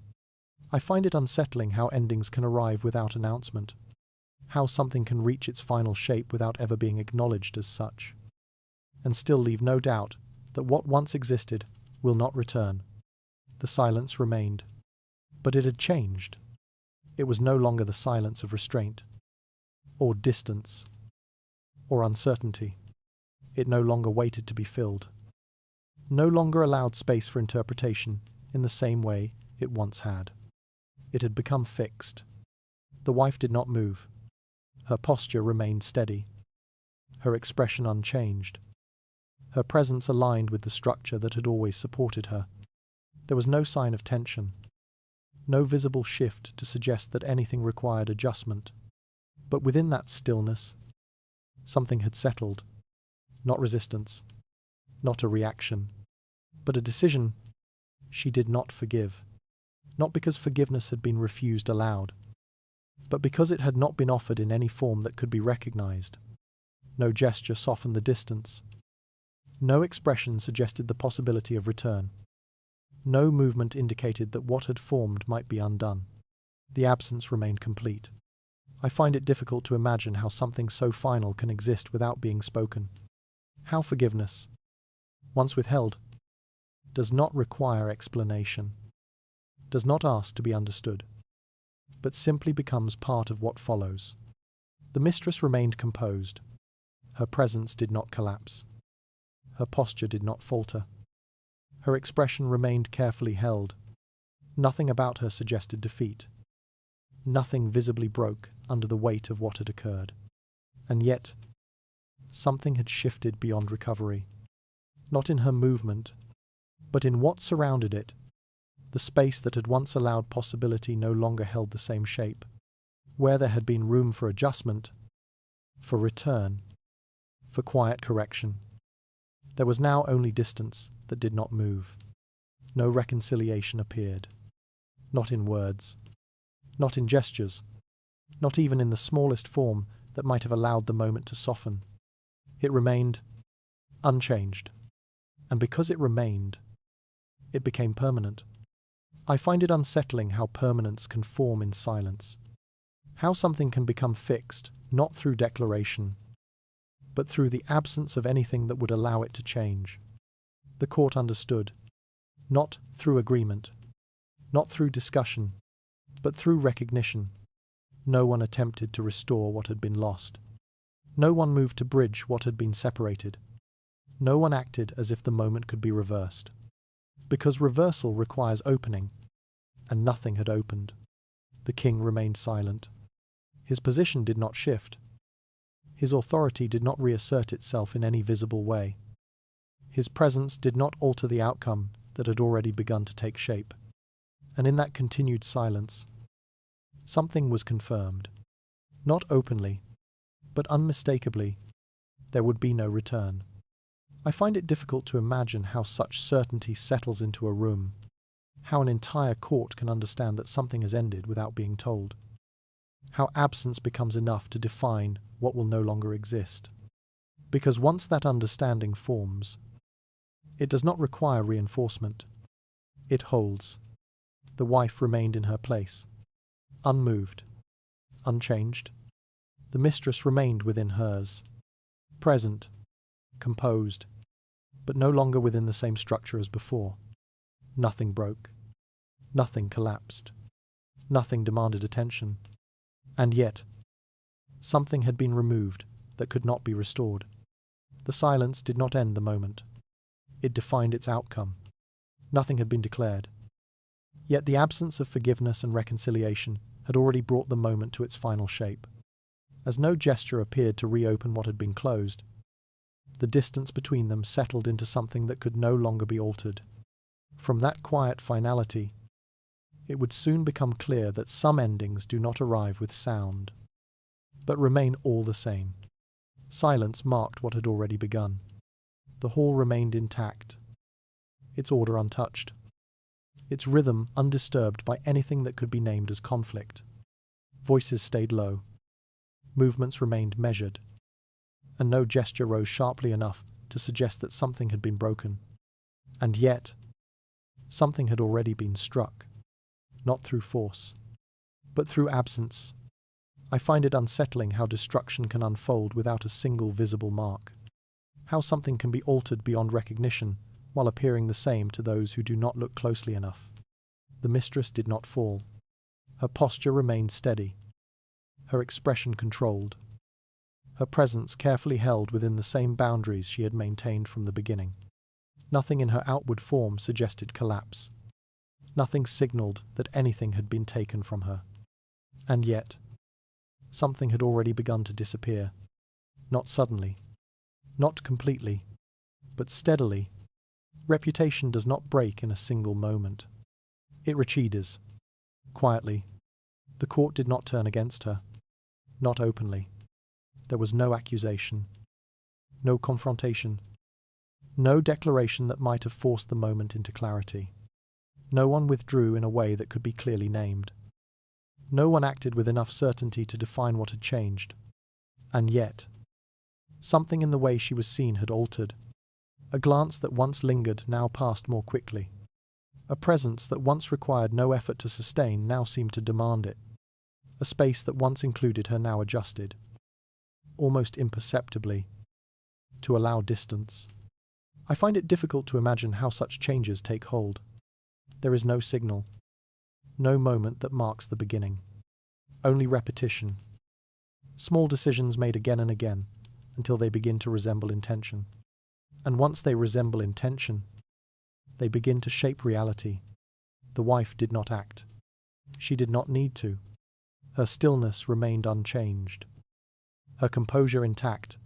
I find it unsettling how endings can arrive without announcement, how something can reach its final shape without ever being acknowledged as such, and still leave no doubt that what once existed will not return. The silence remained, but it had changed. It was no longer the silence of restraint, or distance, or uncertainty. It no longer waited to be filled, no longer allowed space for interpretation in the same way it once had. It had become fixed. The wife did not move. Her posture remained steady, her expression unchanged, her presence aligned with the structure that had always supported her. There was no sign of tension, no visible shift to suggest that anything required adjustment. But within that stillness, something had settled. Not resistance, not a reaction, but a decision. She did not forgive. Not because forgiveness had been refused aloud, but because it had not been offered in any form that could be recognized. No gesture softened the distance. No expression suggested the possibility of return. No movement indicated that what had formed might be undone. The absence remained complete. I find it difficult to imagine how something so final can exist without being spoken. How forgiveness, once withheld, does not require explanation, does not ask to be understood, but simply becomes part of what follows. The mistress remained composed. Her presence did not collapse. Her posture did not falter. Her expression remained carefully held. Nothing about her suggested defeat. Nothing visibly broke under the weight of what had occurred. And yet, something had shifted beyond recovery. Not in her movement, but in what surrounded it. The space that had once allowed possibility no longer held the same shape. Where there had been room for adjustment, for return, for quiet correction, there was now only distance that did not move. No reconciliation appeared. Not in words, not in gestures, not even in the smallest form that might have allowed the moment to soften. It remained unchanged. And because it remained, it became permanent. I find it unsettling how permanence can form in silence. How something can become fixed, not through declaration, but through the absence of anything that would allow it to change. The court understood, not through agreement, not through discussion, but through recognition. No one attempted to restore what had been lost. No one moved to bridge what had been separated. No one acted as if the moment could be reversed. Because reversal requires opening, and nothing had opened. The king remained silent. His position did not shift. His authority did not reassert itself in any visible way. His presence did not alter the outcome that had already begun to take shape. And in that continued silence, something was confirmed. Not openly, but unmistakably, there would be no return. I find it difficult to imagine how such certainty settles into a room, how an entire court can understand that something has ended without being told, how absence becomes enough to define what will no longer exist. Because once that understanding forms, it does not require reinforcement. It holds. The wife remained in her place, unmoved, unchanged. The mistress remained within hers, present, composed, but no longer within the same structure as before. Nothing broke. Nothing collapsed. Nothing demanded attention. And yet, something had been removed that could not be restored. The silence did not end the moment. It defined its outcome. Nothing had been declared. Yet the absence of forgiveness and reconciliation had already brought the moment to its final shape. As no gesture appeared to reopen what had been closed, the distance between them settled into something that could no longer be altered. From that quiet finality, it would soon become clear that some endings do not arrive with sound, but remain all the same. Silence marked what had already begun. The hall remained intact, its order untouched, its rhythm undisturbed by anything that could be named as conflict. Voices stayed low. Movements remained measured, and no gesture rose sharply enough to suggest that something had been broken. And yet, something had already been struck, not through force, but through absence. I find it unsettling how destruction can unfold without a single visible mark, how something can be altered beyond recognition while appearing the same to those who do not look closely enough. The mistress did not fall. Her posture remained steady, her expression controlled, her presence carefully held within the same boundaries she had maintained from the beginning. Nothing in her outward form suggested collapse. Nothing signaled that anything had been taken from her. And yet, something had already begun to disappear. Not suddenly, not completely, but steadily. Reputation does not break in a single moment. It recedes, Quietly, the court did not turn against her. Not openly. There was no accusation, no confrontation, no declaration that might have forced the moment into clarity. No one withdrew in a way that could be clearly named. No one acted with enough certainty to define what had changed. And yet, something in the way she was seen had altered. A glance that once lingered now passed more quickly. A presence that once required no effort to sustain now seemed to demand it. A space that once included her now adjusted, almost imperceptibly, to allow distance. I find it difficult to imagine how such changes take hold. There is no signal, no moment that marks the beginning. Only repetition. Small decisions made again and again, until they begin to resemble intention. And once they resemble intention, they begin to shape reality. The wife did not act. She did not need to. Her stillness remained unchanged. Her composure intact.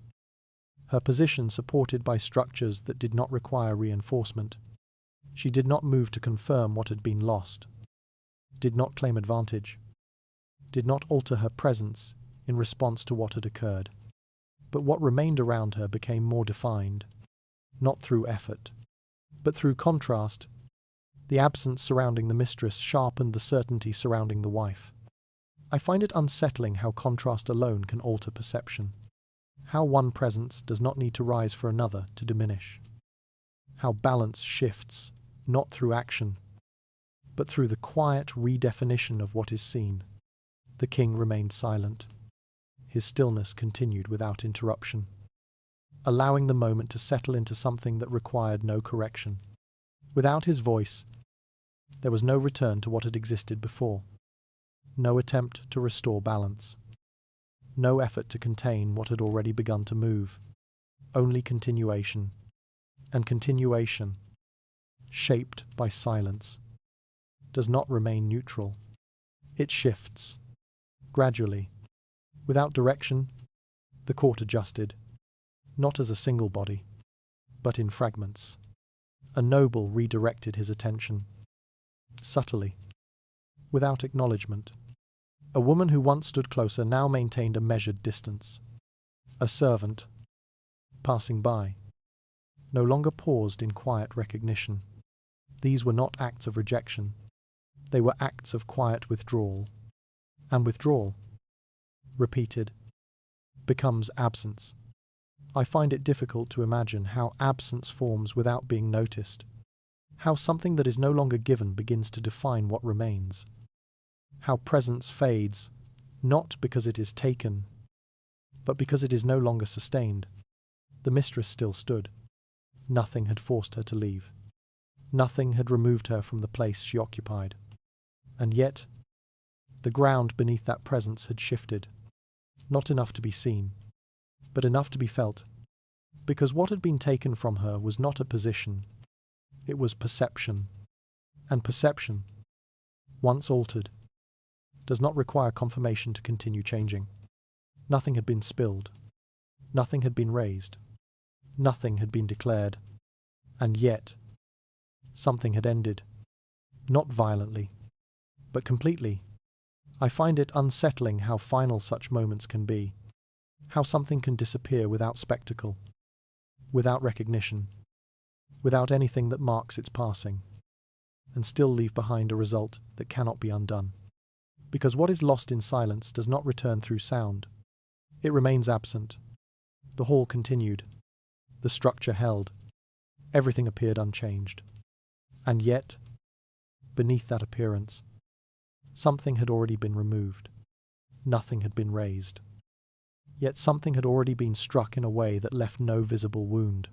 Her position supported by structures that did not require reinforcement. She did not move to confirm what had been lost. Did not claim advantage. Did not alter her presence in response to what had occurred. But what remained around her became more defined, not through effort, but through contrast. The absence surrounding the mistress sharpened the certainty surrounding the wife. I find it unsettling how contrast alone can alter perception. How one presence does not need to rise for another to diminish. How balance shifts, not through action, but through the quiet redefinition of what is seen. The king remained silent. His stillness continued without interruption, allowing the moment to settle into something that required no correction. Without his voice, there was no return to what had existed before. No attempt to restore balance. No effort to contain what had already begun to move. Only continuation. And continuation, shaped by silence, does not remain neutral. It shifts, gradually. Without direction, the court adjusted, not as a single body, but in fragments. A noble redirected his attention, subtly, without acknowledgement. A woman who once stood closer now maintained a measured distance. A servant, passing by, no longer paused in quiet recognition. These were not acts of rejection. They were acts of quiet withdrawal. And withdrawal, repeated, becomes absence. I find it difficult to imagine how absence forms without being noticed. How something that is no longer given begins to define what remains. How presence fades, not because it is taken, but because it is no longer sustained. The mistress still stood. Nothing had forced her to leave. Nothing had removed her from the place she occupied. And yet, the ground beneath that presence had shifted. Not enough to be seen, but enough to be felt. Because what had been taken from her was not a position. It was perception. And perception, once altered, does not require confirmation to continue changing. Nothing had been spilled. Nothing had been raised. Nothing had been declared. And yet, something had ended. Not violently, but completely. I find it unsettling how final such moments can be. How something can disappear without spectacle, without recognition, without anything that marks its passing, and still leave behind a result that cannot be undone. Because what is lost in silence does not return through sound. It remains absent. The hall continued. The structure held. Everything appeared unchanged. And yet, beneath that appearance, something had already been removed. Nothing had been raised. Yet something had already been struck in a way that left no visible wound.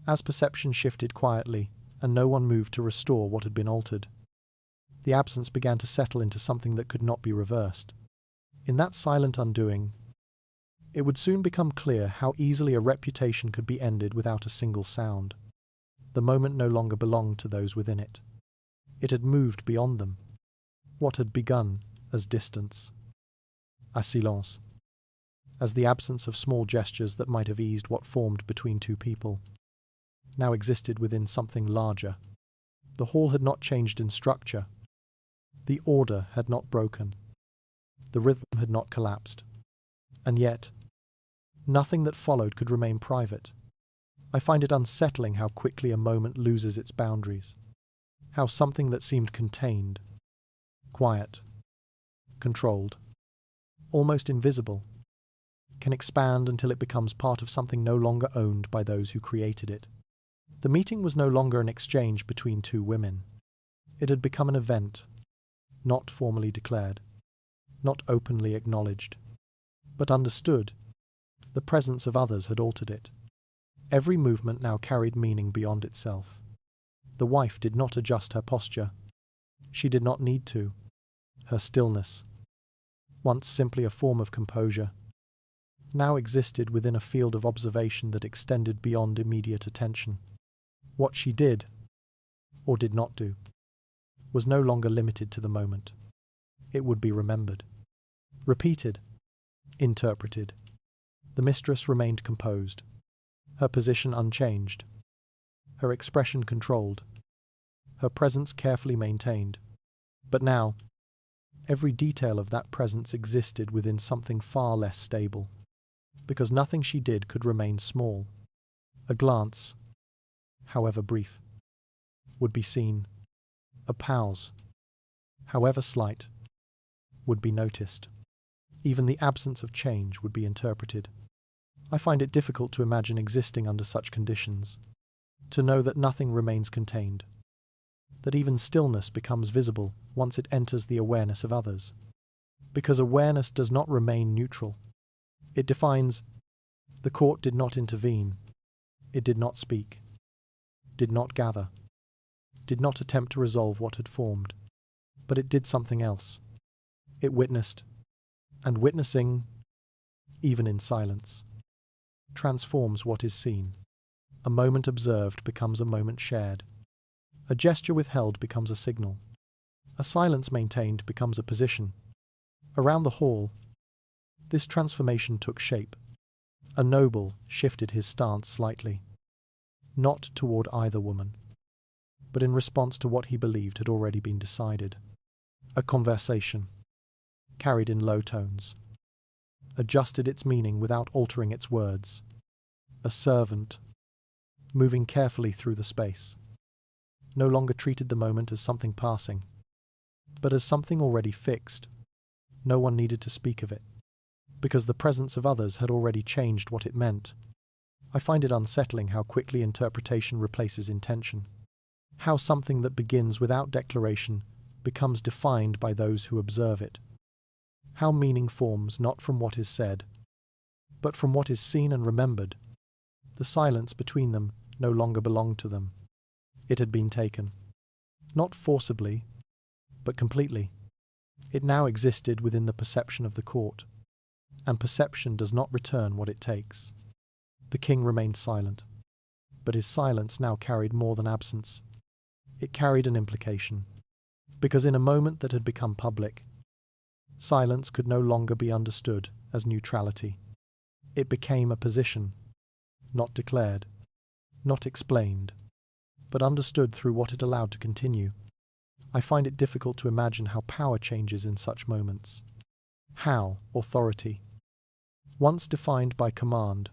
As perception shifted quietly, and no one moved to restore what had been altered, the absence began to settle into something that could not be reversed. In that silent undoing, it would soon become clear how easily a reputation could be ended without a single sound. The moment no longer belonged to those within it. It had moved beyond them. What had begun as distance, as silence, as the absence of small gestures that might have eased what formed between two people, now existed within something larger. The hall had not changed in structure. The order had not broken. The rhythm had not collapsed. And yet, nothing that followed could remain private. I find it unsettling how quickly a moment loses its boundaries, how something that seemed contained, quiet, controlled, almost invisible, can expand until it becomes part of something no longer owned by those who created it. The meeting was no longer an exchange between two women. It had become an event, not formally declared, not openly acknowledged, but understood. The presence of others had altered it. Every movement now carried meaning beyond itself. The wife did not adjust her posture. She did not need to. Her stillness, once simply a form of composure, now existed within a field of observation that extended beyond immediate attention. What she did, or did not do, was no longer limited to the moment. It would be remembered, repeated, interpreted. The mistress remained composed, her position unchanged, her expression controlled, her presence carefully maintained. But now, every detail of that presence existed within something far less stable, because nothing she did could remain small. A glance, however brief, would be seen. A pause, however slight, would be noticed. Even the absence of change would be interpreted. I find it difficult to imagine existing under such conditions, to know that nothing remains contained, that even stillness becomes visible once it enters the awareness of others. Because awareness does not remain neutral. It defines. The court did not intervene. It did not speak, did not gather, did not attempt to resolve what had formed, but it did something else. It witnessed, and witnessing, even in silence, transforms what is seen. A moment observed becomes a moment shared. A gesture withheld becomes a signal. A silence maintained becomes a position. Around the hall, this transformation took shape. A noble shifted his stance slightly, not toward either woman, but in response to what he believed had already been decided. A conversation, carried in low tones, adjusted its meaning without altering its words. A servant, moving carefully through the space, no longer treated the moment as something passing, but as something already fixed. No one needed to speak of it, because the presence of others had already changed what it meant. I find it unsettling how quickly interpretation replaces intention, how something that begins without declaration becomes defined by those who observe it, how meaning forms not from what is said, but from what is seen and remembered. The silence between them no longer belonged to them. It had been taken, not forcibly, but completely. It now existed within the perception of the court, and perception does not return what it takes. The king remained silent, but his silence now carried more than absence. It carried an implication, because in a moment that had become public, silence could no longer be understood as neutrality. It became a position, not declared, not explained, but understood through what it allowed to continue. I find it difficult to imagine how power changes in such moments. How authority, once defined by command,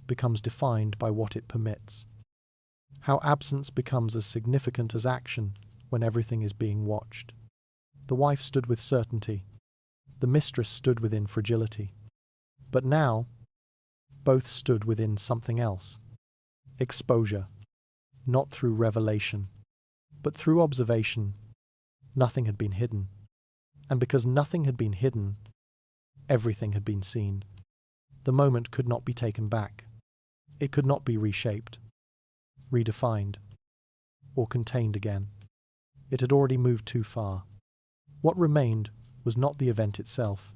becomes defined by what it permits. How absence becomes as significant as action when everything is being watched. The wife stood with certainty. The mistress stood within fragility. But now, both stood within something else. Exposure, not through revelation, but through observation. Nothing had been hidden. And because nothing had been hidden, everything had been seen. The moment could not be taken back. It could not be reshaped, redefined, or contained again. It had already moved too far. What remained was not the event itself,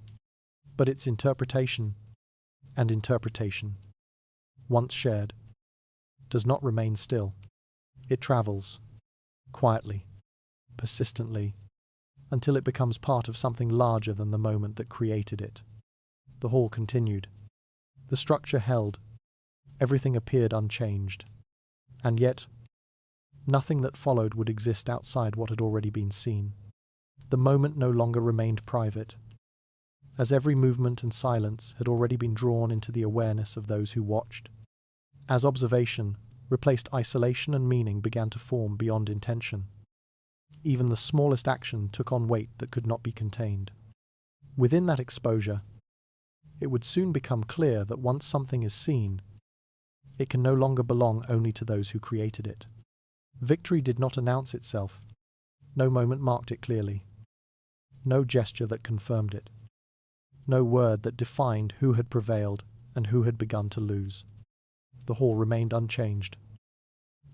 but its interpretation, and interpretation, once shared, does not remain still. It travels, quietly, persistently, until it becomes part of something larger than the moment that created it. The hall continued. The structure held. Everything appeared unchanged. And yet, nothing that followed would exist outside what had already been seen. The moment no longer remained private, as every movement and silence had already been drawn into the awareness of those who watched. As observation replaced isolation and meaning began to form beyond intention. Even the smallest action took on weight that could not be contained. Within that exposure, it would soon become clear that once something is seen, it can no longer belong only to those who created it. Victory did not announce itself. No moment marked it clearly. No gesture that confirmed it. No word that defined who had prevailed and who had begun to lose. The hall remained unchanged.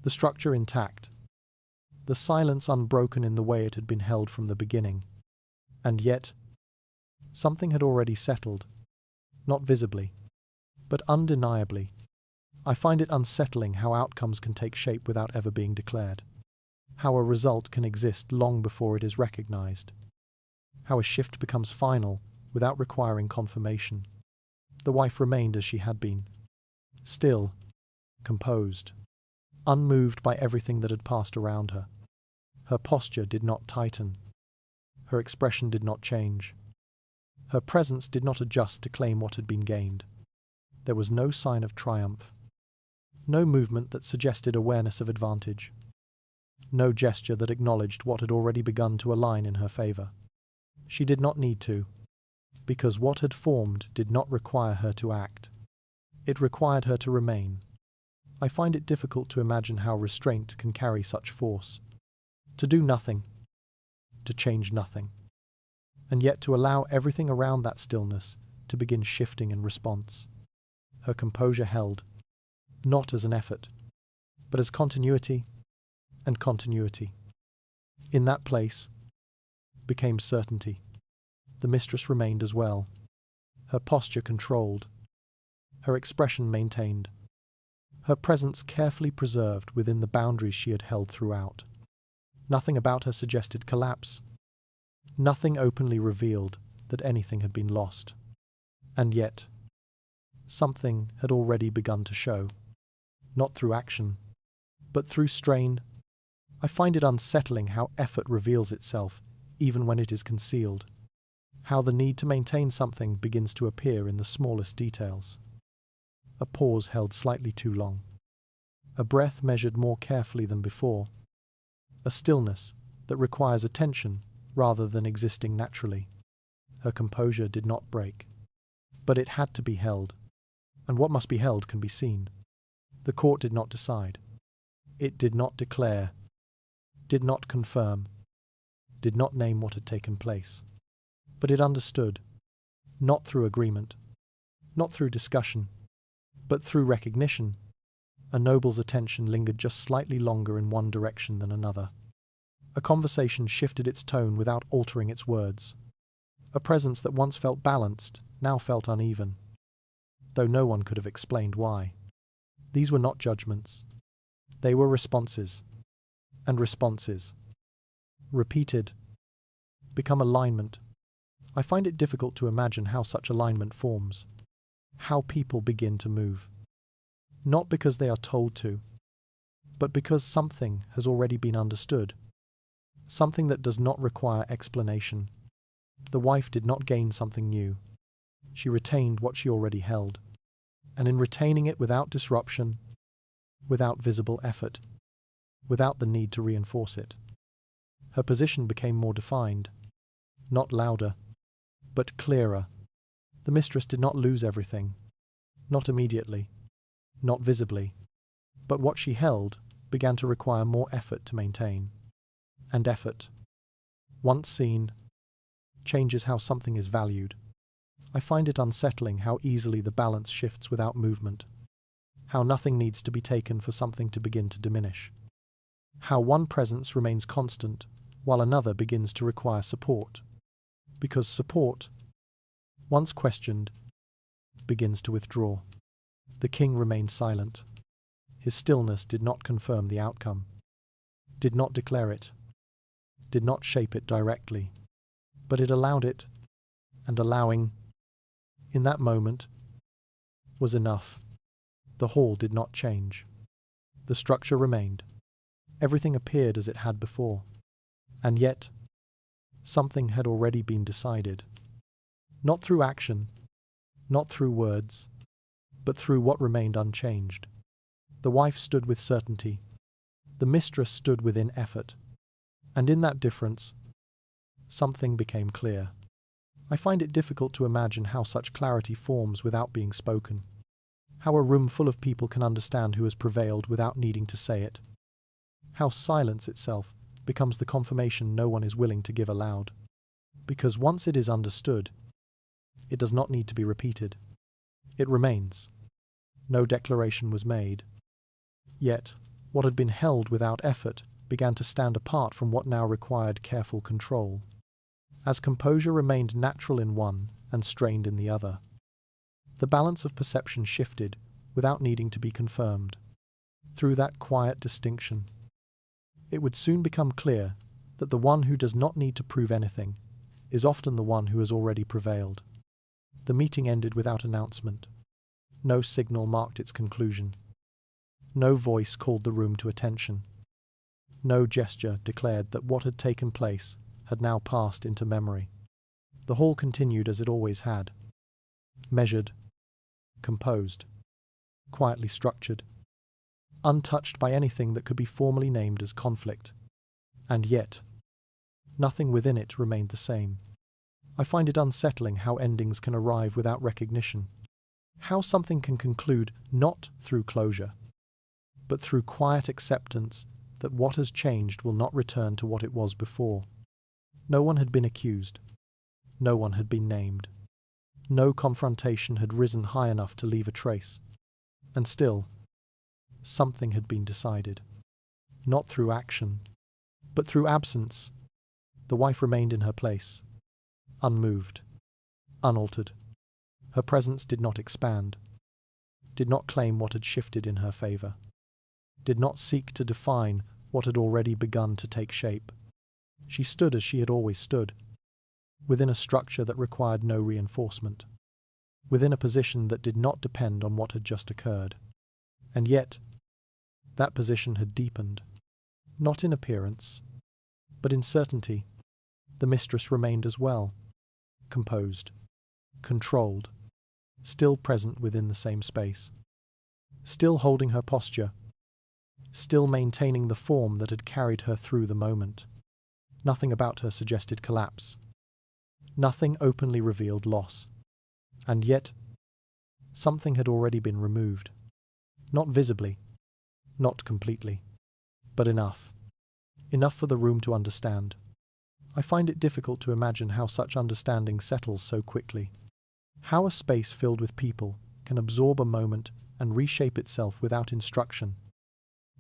The structure intact. The silence unbroken in the way it had been held from the beginning. And yet, something had already settled. Not visibly, but undeniably. I find it unsettling how outcomes can take shape without ever being declared. How a result can exist long before it is recognized. How a shift becomes final without requiring confirmation. The wife remained as she had been. Still, composed, unmoved by everything that had passed around her. Her posture did not tighten. Her expression did not change. Her presence did not adjust to claim what had been gained. There was no sign of triumph. No movement that suggested awareness of advantage. No gesture that acknowledged what had already begun to align in her favor. She did not need to, because what had formed did not require her to act. It required her to remain. I find it difficult to imagine how restraint can carry such force. To do nothing, to change nothing, and yet to allow everything around that stillness to begin shifting in response. Her composure held, not as an effort, but as continuity and continuity. In that place became certainty. The mistress remained as well, her posture controlled, her expression maintained, her presence carefully preserved within the boundaries she had held throughout. Nothing about her suggested collapse. Nothing openly revealed that anything had been lost. And yet, something had already begun to show. Not through action, but through strain. I find it unsettling how effort reveals itself even when it is concealed. How the need to maintain something begins to appear in the smallest details. A pause held slightly too long. A breath measured more carefully than before. A stillness that requires attention rather than existing naturally. Her composure did not break. But it had to be held. And what must be held can be seen. The court did not decide. It did not declare. Did not confirm. Did not name what had taken place. But it understood. Not through agreement. Not through discussion. But through recognition. A noble's attention lingered just slightly longer in one direction than another. A conversation shifted its tone without altering its words. A presence that once felt balanced now felt uneven, though no one could have explained why. These were not judgments. They were responses. And responses, repeated, become alignment. I find it difficult to imagine how such alignment forms, how people begin to move. Not because they are told to, but because something has already been understood. Something that does not require explanation. The wife did not gain something new. She retained what she already held. And in retaining it without disruption, without visible effort, without the need to reinforce it, her position became more defined, not louder, but clearer. The mistress did not lose everything, not immediately, not visibly, but what she held began to require more effort to maintain. And effort, once seen, changes how something is valued. I find it unsettling how easily the balance shifts without movement, how nothing needs to be taken for something to begin to diminish, how one presence remains constant while another begins to require support, because support, once questioned, begins to withdraw. The king remained silent. His stillness did not confirm the outcome, did not declare it, did not shape it directly, but it allowed it, and allowing, in that moment, was enough. The hall did not change. The structure remained. Everything appeared as it had before. And yet, Something had already been decided. Not through action, not through words, but through what remained unchanged. The wife stood with certainty. The mistress stood within effort. And in that difference, something became clear. I find it difficult to imagine how such clarity forms without being spoken. How a room full of people can understand who has prevailed without needing to say it. How silence itself becomes the confirmation no one is willing to give aloud. Because once it is understood, it does not need to be repeated. It remains. No declaration was made. Yet, what had been held without effort began to stand apart from what now required careful control. As composure remained natural in one and strained in the other, the balance of perception shifted without needing to be confirmed. Through that quiet distinction, it would soon become clear that the one who does not need to prove anything is often the one who has already prevailed. The meeting ended without announcement. No signal marked its conclusion. No voice called the room to attention. No gesture declared that what had taken place had now passed into memory. The hall continued as it always had. Measured, composed, quietly structured, untouched by anything that could be formally named as conflict. And yet, nothing within it remained the same. I find it unsettling how endings can arrive without recognition. How something can conclude not through closure, but through quiet acceptance that what has changed will not return to what it was before. No one had been accused. No one had been named. No confrontation had risen high enough to leave a trace. And still, something had been decided. Not through action, but through absence. The wife remained in her place, unmoved, unaltered. Her presence did not expand, did not claim what had shifted in her favor, did not seek to define what had already begun to take shape. She stood as she had always stood, within a structure that required no reinforcement, within a position that did not depend on what had just occurred. And yet, that position had deepened, not in appearance, but in certainty. The mistress remained as well, composed, controlled, still present within the same space, still holding her posture, still maintaining the form that had carried her through the moment. Nothing about her suggested collapse. Nothing openly revealed loss. And yet, something had already been removed. Not visibly, not completely, but enough. Enough for the room to understand. I find it difficult to imagine how such understanding settles so quickly. How a space filled with people can absorb a moment and reshape itself without instruction.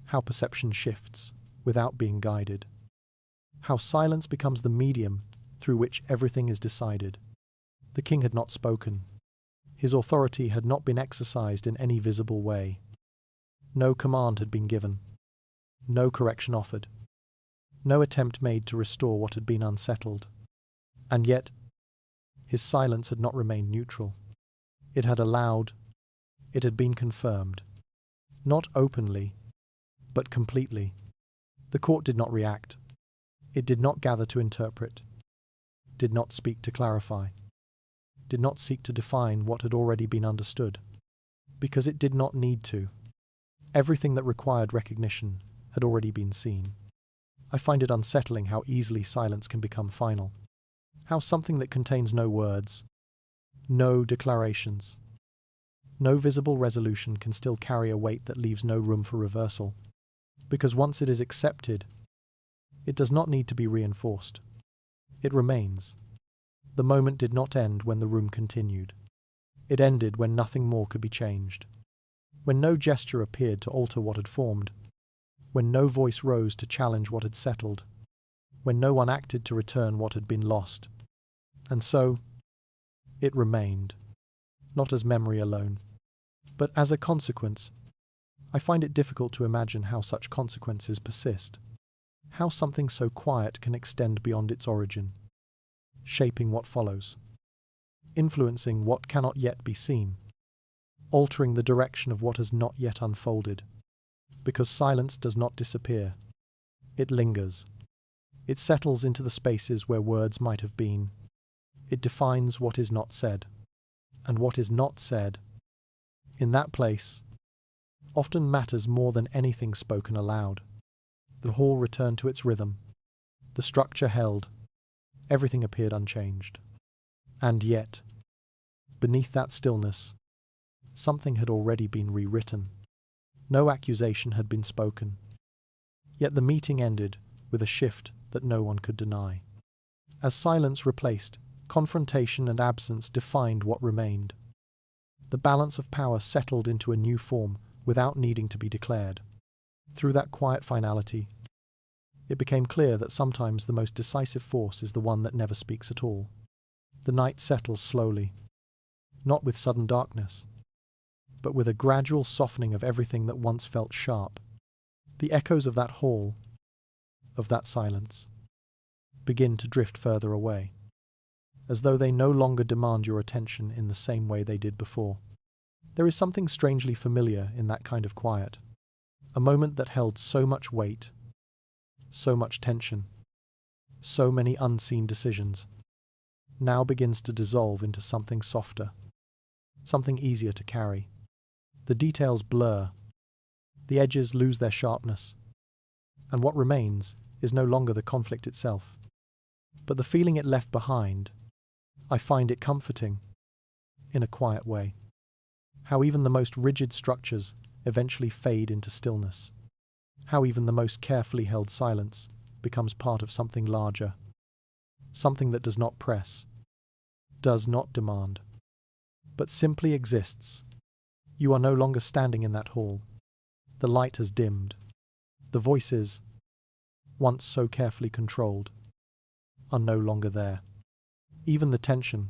How perception shifts without being guided. How silence becomes the medium through which everything is decided. The king had not spoken. His authority had not been exercised in any visible way. No command had been given. No correction offered. No attempt made to restore what had been unsettled. And yet, his silence had not remained neutral. It had allowed, it had been confirmed. Not openly, but completely. The court did not react. It did not gather to interpret, did not speak to clarify, did not seek to define what had already been understood, because it did not need to. Everything that required recognition had already been seen. I find it unsettling how easily silence can become final, how something that contains no words, no declarations, no visible resolution can still carry a weight that leaves no room for reversal, because once it is accepted, it does not need to be reinforced. It remains. The moment did not end when the room continued. It ended when nothing more could be changed, when no gesture appeared to alter what had formed, when no voice rose to challenge what had settled, when no one acted to return what had been lost. And so, it remained, not as memory alone, but as a consequence. I find it difficult to imagine how such consequences persist. How something so quiet can extend beyond its origin, shaping what follows, influencing what cannot yet be seen, altering the direction of what has not yet unfolded. Because silence does not disappear. It lingers. It settles into the spaces where words might have been. It defines what is not said. And what is not said, in that place, often matters more than anything spoken aloud. The hall returned to its rhythm. The structure held. Everything appeared unchanged. And yet, beneath that stillness, something had already been rewritten. No accusation had been spoken. Yet the meeting ended with a shift that no one could deny. As silence replaced, confrontation and absence defined what remained. The balance of power settled into a new form without needing to be declared. Through that quiet finality, it became clear that sometimes the most decisive force is the one that never speaks at all. The night settles slowly, not with sudden darkness, but with a gradual softening of everything that once felt sharp. The echoes of that hall, of that silence, begin to drift further away, as though they no longer demand your attention in the same way they did before. There is something strangely familiar in that kind of quiet, a moment that held so much weight, so much tension, so many unseen decisions, now begins to dissolve into something softer, something easier to carry. The details blur, the edges lose their sharpness, and what remains is no longer the conflict itself, but the feeling it left behind. I find it comforting, in a quiet way, how even the most rigid structures eventually fade into stillness, how even the most carefully held silence becomes part of something larger, something that does not press, does not demand, but simply exists. You are no longer standing in that hall. The light has dimmed. The voices, once so carefully controlled, are no longer there. Even the tension,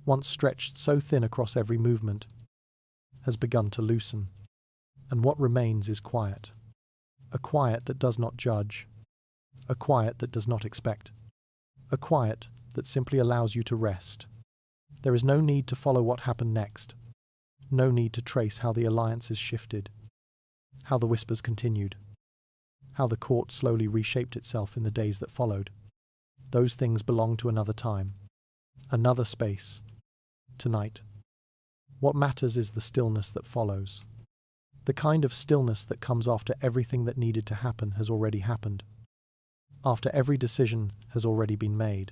once stretched so thin across every movement, has begun to loosen. And what remains is quiet. A quiet that does not judge. A quiet that does not expect. A quiet that simply allows you to rest. There is no need to follow what happened next. No need to trace how the alliances shifted, how the whispers continued, how the court slowly reshaped itself in the days that followed. Those things belong to another time, another space, tonight. What matters is the stillness that follows. The kind of stillness that comes after everything that needed to happen has already happened, after every decision has already been made,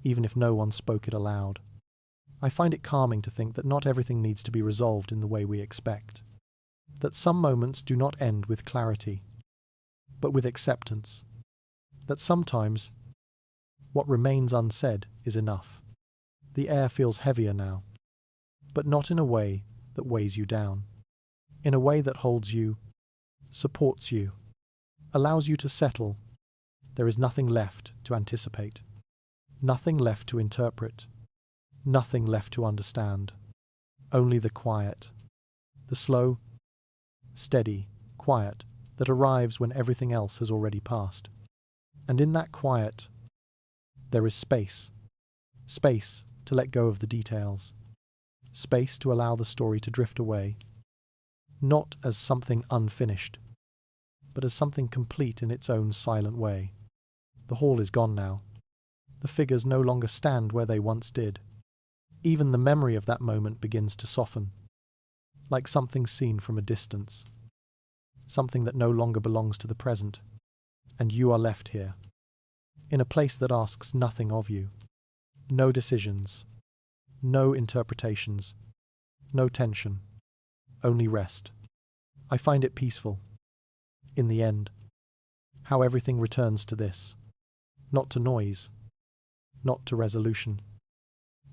even if no one spoke it aloud. I find it calming to think that not everything needs to be resolved in the way we expect, that some moments do not end with clarity, but with acceptance, that sometimes what remains unsaid is enough. The air feels heavier now, but not in a way that weighs you down, in a way that holds you, supports you, allows you to settle. There is nothing left to anticipate, nothing left to interpret, nothing left to understand. Only the quiet, the slow, steady quiet that arrives when everything else has already passed. And in that quiet, there is space. Space to let go of the details. Space to allow the story to drift away, not as something unfinished, but as something complete in its own silent way. The hall is gone now. The figures no longer stand where they once did. Even the memory of that moment begins to soften, like something seen from a distance, something that no longer belongs to the present, and you are left here, in a place that asks nothing of you. No decisions, no interpretations, no tension, only rest. I find it peaceful. In the end, how everything returns to this, not to noise, not to resolution,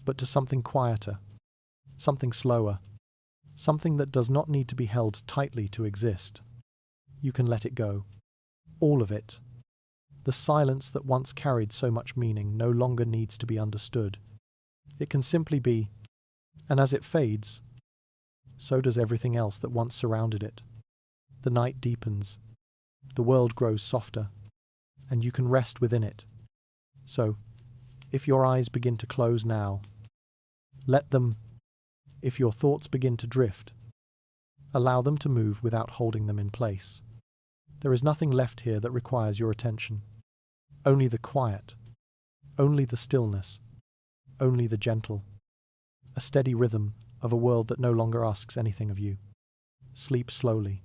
but to something quieter, something slower, something that does not need to be held tightly to exist. You can let it go. All of it. The silence that once carried so much meaning no longer needs to be understood. It can simply be, and as it fades, so does everything else that once surrounded it. The night deepens, the world grows softer, and you can rest within it. So, if your eyes begin to close now, let them. If your thoughts begin to drift, allow them to move without holding them in place. There is nothing left here that requires your attention. Only the quiet, only the stillness, only the gentle, a steady rhythm of a world that no longer asks anything of you. Sleep slowly,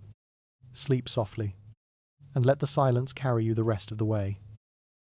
sleep softly, and let the silence carry you the rest of the way.